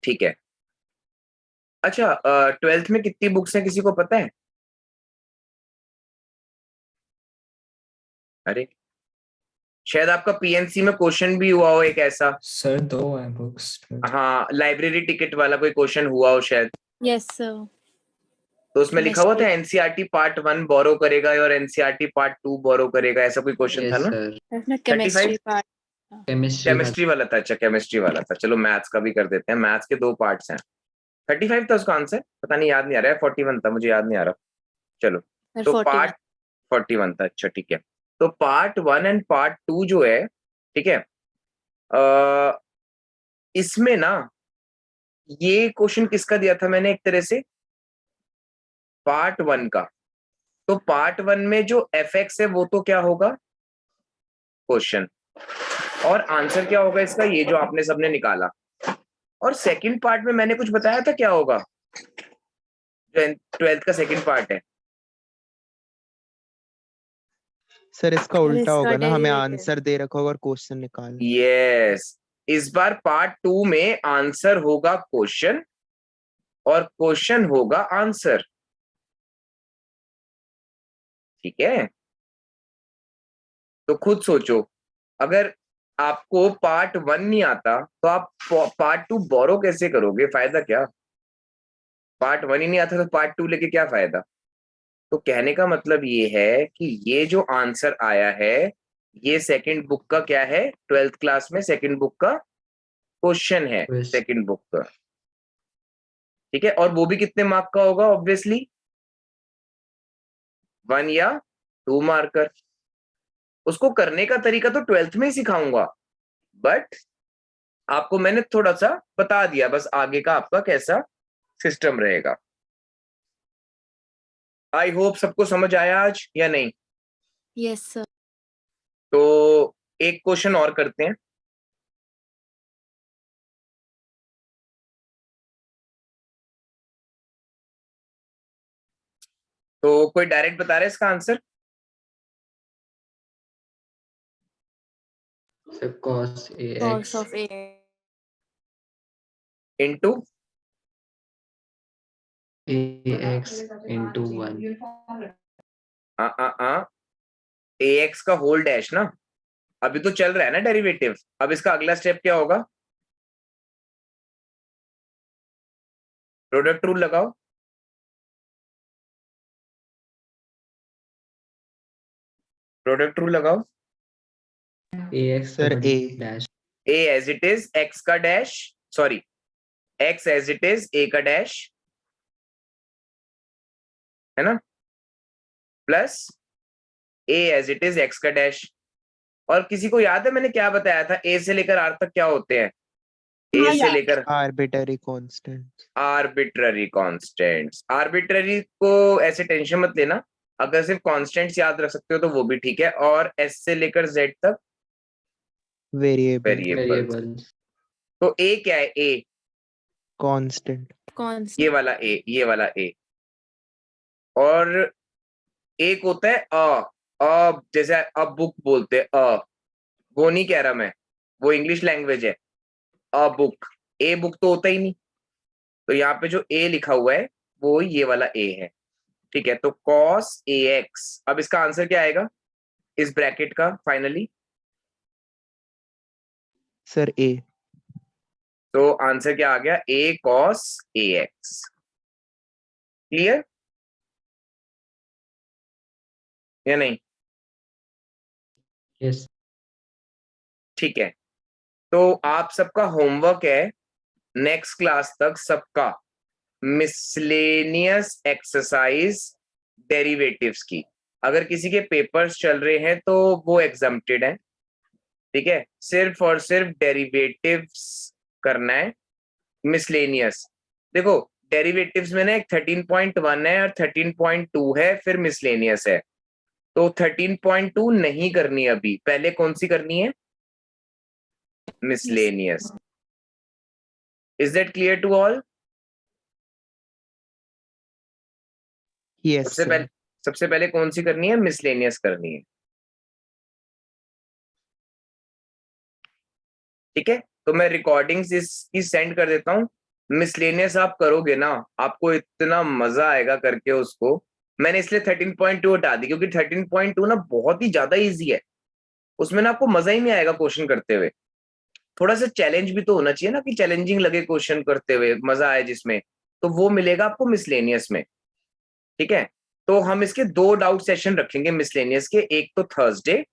Speaker 1: ठीक है, अच्छा 12th में कितनी बुक्स हैं किसी को पता है? अरे शायद आपका पीएनसी में क्वेश्चन भी हुआ हो एक ऐसा,
Speaker 8: Sir, 2 हैं books.
Speaker 1: हाँ लाइब्रेरी टिकट वाला कोई क्वेश्चन हुआ हो शायद,
Speaker 9: Yes, sir.
Speaker 1: तो उसमें लिखा हुआ था
Speaker 9: Chemistry.
Speaker 1: एनसीईआरटी पार्ट 1 बोरो करेगा और एनसीईआरटी पार्ट 2 बोरो करेगा, ऐसा कोई क्वेश्चन था
Speaker 5: Yes,
Speaker 1: ना?
Speaker 5: sir.
Speaker 9: That's not chemistry part.
Speaker 5: Chemistry का
Speaker 1: केमिस्ट्री वाला था, अच्छा केमिस्ट्री वाला था, चलो मैथ्स का भी कर देते हैं। मैथ्स के 2 पार्ट्स हैं, 35 था उसका आंसर, पता नहीं याद नहीं आ रहा है, 41 था, मुझे याद नहीं आ रहा। चलो
Speaker 9: Sir,
Speaker 1: तो
Speaker 9: 41.
Speaker 1: पार्ट 41 था, अच्छा ठीक है। तो पार्ट 1 एंड पार्ट 2 जो है, ठीक है, इसमें ना ये क्वेश्चन किसका दिया था मैंने एक तरह से, पार्ट 1 का। तो पार्ट 1 में जो एफ एक्स है वो तो क्या होगा क्वेश्चन, और आंसर क्या होगा इसका, ये जो आपने सबने निकाला। और सेकंड पार्ट में मैंने कुछ बताया था क्या होगा, जो 12th का सेकंड पार्ट है।
Speaker 3: सर इसका उल्टा
Speaker 9: इसका
Speaker 3: होगा ना, हमें
Speaker 9: derivative.
Speaker 3: आंसर दे रखा होगा और क्वेश्चन निकाल।
Speaker 1: यस, इस बार पार्ट 2 में आंसर होगा क्वेश्चन और क्वेश्चन होगा आंसर। ठीक है, तो खुद सोचो, अगर आपको पार्ट 1 नहीं आता तो आप पार्ट 2 बोरो कैसे करोगे, फायदा क्या? पार्ट 1 ही नहीं आता तो पार्ट 2 लेके क्या फायदा? तो कहने का मतलब ये है कि ये जो आंसर आया है ये सेकंड बुक का क्या है, 12th क्लास में सेकंड बुक का क्वेश्चन है,
Speaker 5: Question.
Speaker 1: सेकंड बुक का। ठीक है, और वो भी कितने मार्क का होगा, ऑब्वियसली 1 या 2 मार्कर। उसको करने का तरीका तो 12th में ही सिखाऊंगा, बट आपको मैंने थोड़ा सा बता दिया बस आगे का आपका कैसा सिस्टम रहेगा। आई होप सबको समझ आया आज या नहीं?
Speaker 9: Yes, sir.
Speaker 1: तो एक क्वेश्चन और करते हैं। तो कोई डायरेक्ट बता रहा है इसका answer?
Speaker 5: So cos
Speaker 9: Cos
Speaker 5: AX
Speaker 9: of A.
Speaker 1: Into
Speaker 5: AX into 1.
Speaker 1: ax का होल डैश ना, अभी तो चल रहा है ना डेरिवेटिव। अब इसका अगला स्टेप क्या होगा, प्रोडक्ट रूल लगाओ। प्रोडक्ट रूल लगाओ।
Speaker 5: AX
Speaker 3: Sir,
Speaker 5: double
Speaker 3: A.
Speaker 5: dash.
Speaker 1: a as it is x का dash, sorry x as it is a का डैश, है ना, plus a as it is x का डैश। और किसी को याद है मैंने क्या बताया था, a से लेकर r तक क्या होते हैं, a से लेकर
Speaker 3: arbitrary constant.
Speaker 1: Arbitrary constants. Arbitrary को ऐसे टेंशन मत लेना, अगर सिर्फ कांस्टेंट्स याद रख सकते हो तो वो भी ठीक है। और s से लेकर z तक
Speaker 3: वेरिएबल
Speaker 1: वेरिएबल्स।
Speaker 5: Variables.
Speaker 1: तो a क्या है, a
Speaker 3: कांस्टेंट।
Speaker 9: Constant.
Speaker 1: ये वाला a, ये वाला a। और एक होता है जैसे अब बुक बोलते हैं वो नहीं कह रहा मैं, वो इंग्लिश लैंग्वेज है, अ बुक। ए बुक तो होता ही नहीं, तो यहाँ पे जो ए लिखा हुआ है वो ये वाला ए है। ठीक है, तो cos ax, अब इसका आंसर क्या आएगा इस ब्रैकेट का फाइनली?
Speaker 3: Sir A।
Speaker 1: तो आंसर क्या आ गया? a cos ax। क्लियर या नहीं?
Speaker 5: यस
Speaker 1: ठीक है, तो आप सबका होमवर्क है नेक्स्ट क्लास तक सबका मिसलेनियस एक्सरसाइज डेरिवेटिव्स की। अगर किसी के पेपर्स चल रहे हैं तो वो एग्जम्प्टेड है, ठीक है, सिर्फ और सिर्फ डेरिवेटिव्स करना है मिसलेनियस। देखो डेरिवेटिव्स में ना एक 13.1 है और 13.2 है, फिर मिसलेनियस है। तो 13.2 नहीं करनी अभी, पहले कौन सी करनी है? Miscellaneous. Is that clear to all?
Speaker 3: Yes sir.
Speaker 1: सबसे पहले कौन सी करनी है? मिसलेनियस करनी है, ठीक है। तो मैं रिकॉर्डिंग्स इसकी सेंड कर देता हूँ। मिसलेनियस आप करोगे ना, आपको इतना मजा आएगा करके उसको। मैंने इसलिए 13.2 हटा दी क्योंकि 13.2 ना बहुत ही ज्यादा इजी है, उसमें ना आपको मजा ही नहीं आएगा क्वेश्चन करते हुए। थोड़ा सा चैलेंज भी तो होना चाहिए ना, कि चैलेंजिंग लगे क्वेश्चन करते हुए, मजा आए जिसमें, तो वो मिलेगा आपको मिसलेनियस में, ठीक है। तो हम इसके 2 डाउट सेशन रखेंगे मिसलेनियस के, एक तो थर्सडे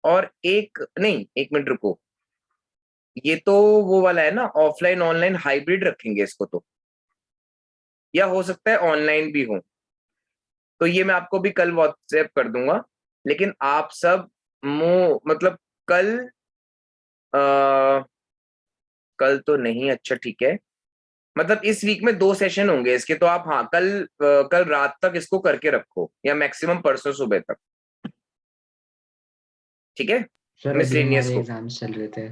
Speaker 1: और एक नहीं, 1 मिनट रुको, ये तो वो वाला है ना, ऑफलाइन ऑनलाइन हाइब्रिड रखेंगे इसको तो, या हो सकता है ऑनलाइन भी हो। तो ये मैं आपको भी कल व्हाट्सएप कर दूंगा, लेकिन आप सब मतलब कल कल तो नहीं, अच्छा ठीक है, मतलब इस वीक में 2 सेशन होंगे इसके, तो आप हाँ कल रात तक इसको करके रखो, या मैक्सिमम परसों सुबह तक, ठीक है।
Speaker 5: सर, अभी
Speaker 1: मिसलेनियस
Speaker 5: हमारे
Speaker 1: को
Speaker 5: एग्जाम्स चल रहे थे।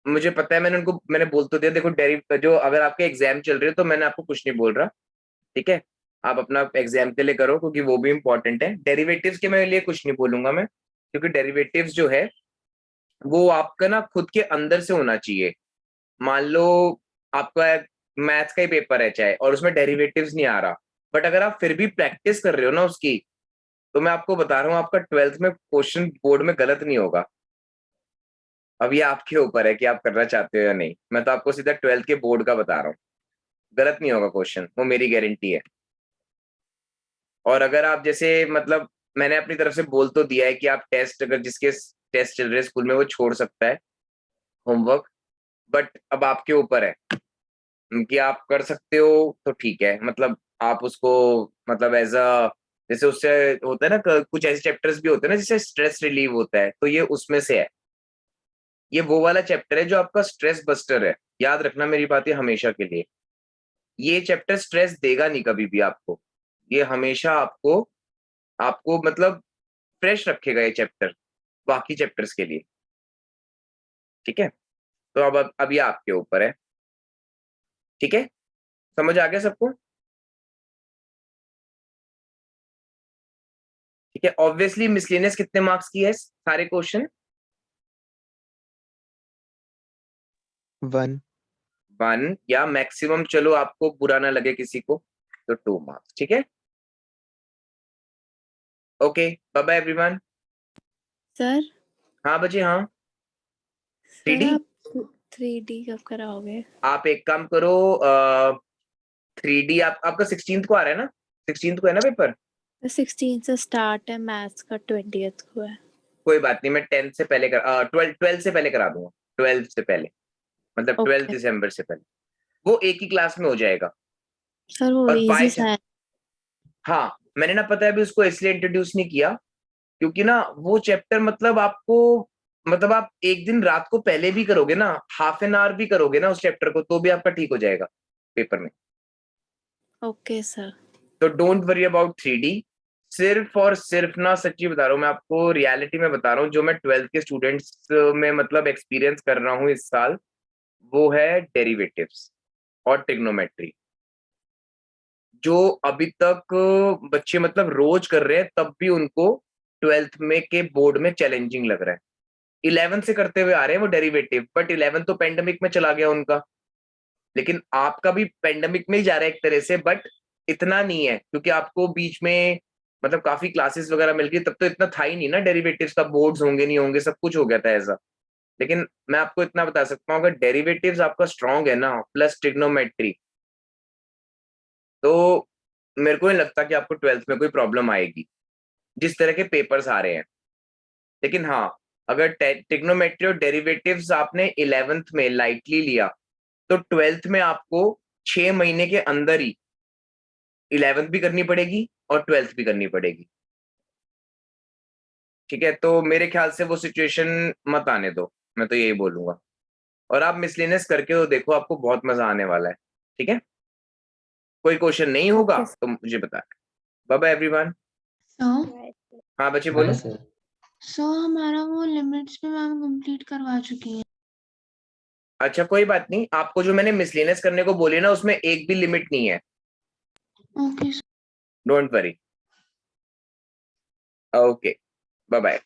Speaker 1: मुझे पता है, मैंने बोल तो दिया। देखो जो अगर आपके एग्जाम चल रहे हो तो मैंने आपको कुछ नहीं बोल रहा, ठीक है। आप अपना एग्जाम के लिए करो क्योंकि वो भी इंपॉर्टेंट है। डेरिवेटिव्स के मेरे लिए कुछ नहीं बोलूंगा मैं, क्योंकि डेरिवेटिव्स जो है वो आपका ना खुद के अंदर से होना चाहिए। मान लो आपका मैथ्स का ही पेपर है चाहे, और उसमें डेरिवेटिव्स नहीं आ रहा, बट अगर आप फिर भी प्रैक्टिस कर रहे हो ना उसकी, तो मैं आपको बता रहा हूँ आपका 12th में क्वेश्चन बोर्ड में गलत नहीं होगा। अब ये आपके ऊपर है कि आप करना चाहते हो या नहीं। मैं तो आपको सीधा 12th के बोर्ड का बता रहा हूँ, गलत नहीं होगा क्वेश्चन, वो मेरी गारंटी है। और अगर आप जैसे मतलब मैंने अपनी तरफ से बोल तो दिया है कि आप टेस्ट, अगर जिसके टेस्ट चल रहे स्कूल में वो छोड़ सकता है होमवर्क, बट अब आपके ऊपर है कि आप कर सकते हो तो ठीक है। मतलब आप उसको मतलब एज अ, जैसे उससे होता है ना, कुछ ऐसे चैप्टर्स भी होते हैं ना जिससे स्ट्रेस रिलीव होता है, तो ये उसमें से है। ये वो वाला चैप्टर है जो आपका स्ट्रेस बस्टर है, याद रखना मेरी बातें हमेशा के लिए। ये चैप्टर स्ट्रेस देगा नहीं कभी भी आपको, ये हमेशा आपको आपको मतलब फ्रेश रखेगा ये चैप्टर बाकी चैप्टर्स के लिए, ठीक है। तो अब ये आपके ऊपर है, ठीक है। समझ आ गया सबको? ठीक है। ऑब्वियसली मिसलेनियस कितने मार्क्स की है सारे क्वेश्चन?
Speaker 3: 1।
Speaker 1: 1, या मैक्सिमम, चलो आपको बुरा ना लगे किसी को, तो 2 मार्क्स, ठीक है। Okay, bye bye everyone.
Speaker 9: Sir
Speaker 1: हाँ बच्चे, हाँ।
Speaker 9: सर
Speaker 1: 3D
Speaker 9: आप 3D कब कराओगे?
Speaker 1: आप एक काम करो, 3D आपका 16th को आ रहा है ना? 16th को है ना पेपर?
Speaker 9: 16 से स्टार्ट है, मैथ्स का 20th को है।
Speaker 1: कोई बात नहीं, मैं 10th से पहले 12 से पहले करा दूंगा, 12 से पहले, मतलब 12
Speaker 9: ओके
Speaker 1: दिसंबर से पहले, वो एक ही क्लास में हो जाएगा।
Speaker 9: सर, वो
Speaker 1: और
Speaker 9: इजी सा है।
Speaker 1: हाँ, मैंने ना पता है अभी उसको इसलिए इंट्रोड्यूस नहीं किया क्योंकि ना वो चैप्टर मतलब आपको, मतलब आप एक दिन रात को पहले भी करोगे ना, हाफ एन आवर भी करोगे ना उस चैप्टर को, तो भी आपका ठीक हो जाएगा पेपर में।
Speaker 9: Okay sir.
Speaker 1: तो डोंट वरी अबाउट 3D। सिर्फ और सिर्फ ना, सच्ची बता रहा हूँ मैं आपको, रियलिटी में बता रहा हूँ, जो मैं 12th के स्टूडेंट्स में मतलब एक्सपीरियंस कर रहा हूँ इस साल, वो है डेरिवेटिव्स और ट्रिग्नोमेट्री, जो अभी तक बच्चे मतलब रोज कर रहे हैं, तब भी उनको 12th में के बोर्ड में चैलेंजिंग लग रहा है। 11th से करते हुए आ रहे हैं वो डेरिवेटिव, बट 11th तो पेंडेमिक में चला गया उनका, लेकिन आपका भी पेंडेमिक में ही जा रहा है एक तरह से, बट इतना नहीं है क्योंकि आपको बीच में मतलब काफी क्लासेस वगैरह मिल गई, तब तो इतना था ही नहीं ना डेरिवेटिव्स का, बोर्ड्स होंगे नहीं होंगे, सब कुछ हो गया था ऐसा। लेकिन मैं आपको इतना बता सकता हूँ, अगर डेरिवेटिव्स आपका स्ट्रांग है ना प्लस ट्रिग्नोमेट्री, तो मेरे को नहीं लगता कि आपको 12th में कोई प्रॉब्लम आएगी जिस तरह के पेपर्स आ रहे हैं। लेकिन हाँ, अगर ट्रिग्नोमेट्री और डेरिवेटिव्स आपने 11th में लाइटली लिया तो 12th में आपको 6 महीने के अंदर ही 11th भी करनी पड़ेगी और 12th भी करनी पड़ेगी। ठीक है, तो मेरे ख्याल से वो सिचुएशन मत आने दो, मैं तो यही बोलूंगा। और आप मिसलिनियस करके तो देखो, आपको बहुत मजा आने वाला है। ठीक है, कोई क्वेश्चन नहीं होगा
Speaker 2: Okay,
Speaker 1: तो मुझे बता। Bye bye everyone.
Speaker 4: सर
Speaker 1: हाँ बच्चे बोलो।
Speaker 5: हाँ सर।
Speaker 4: सर हमारा वो लिमिट्स भी मैम कंप्लीट करवा चुकी है।
Speaker 1: अच्छा कोई बात नहीं, आपको जो मैंने मिसलिनियस करने को बोली ना उसमें एक भी लिमिट नहीं है,
Speaker 4: okay
Speaker 1: don't worry. Okay, bye bye.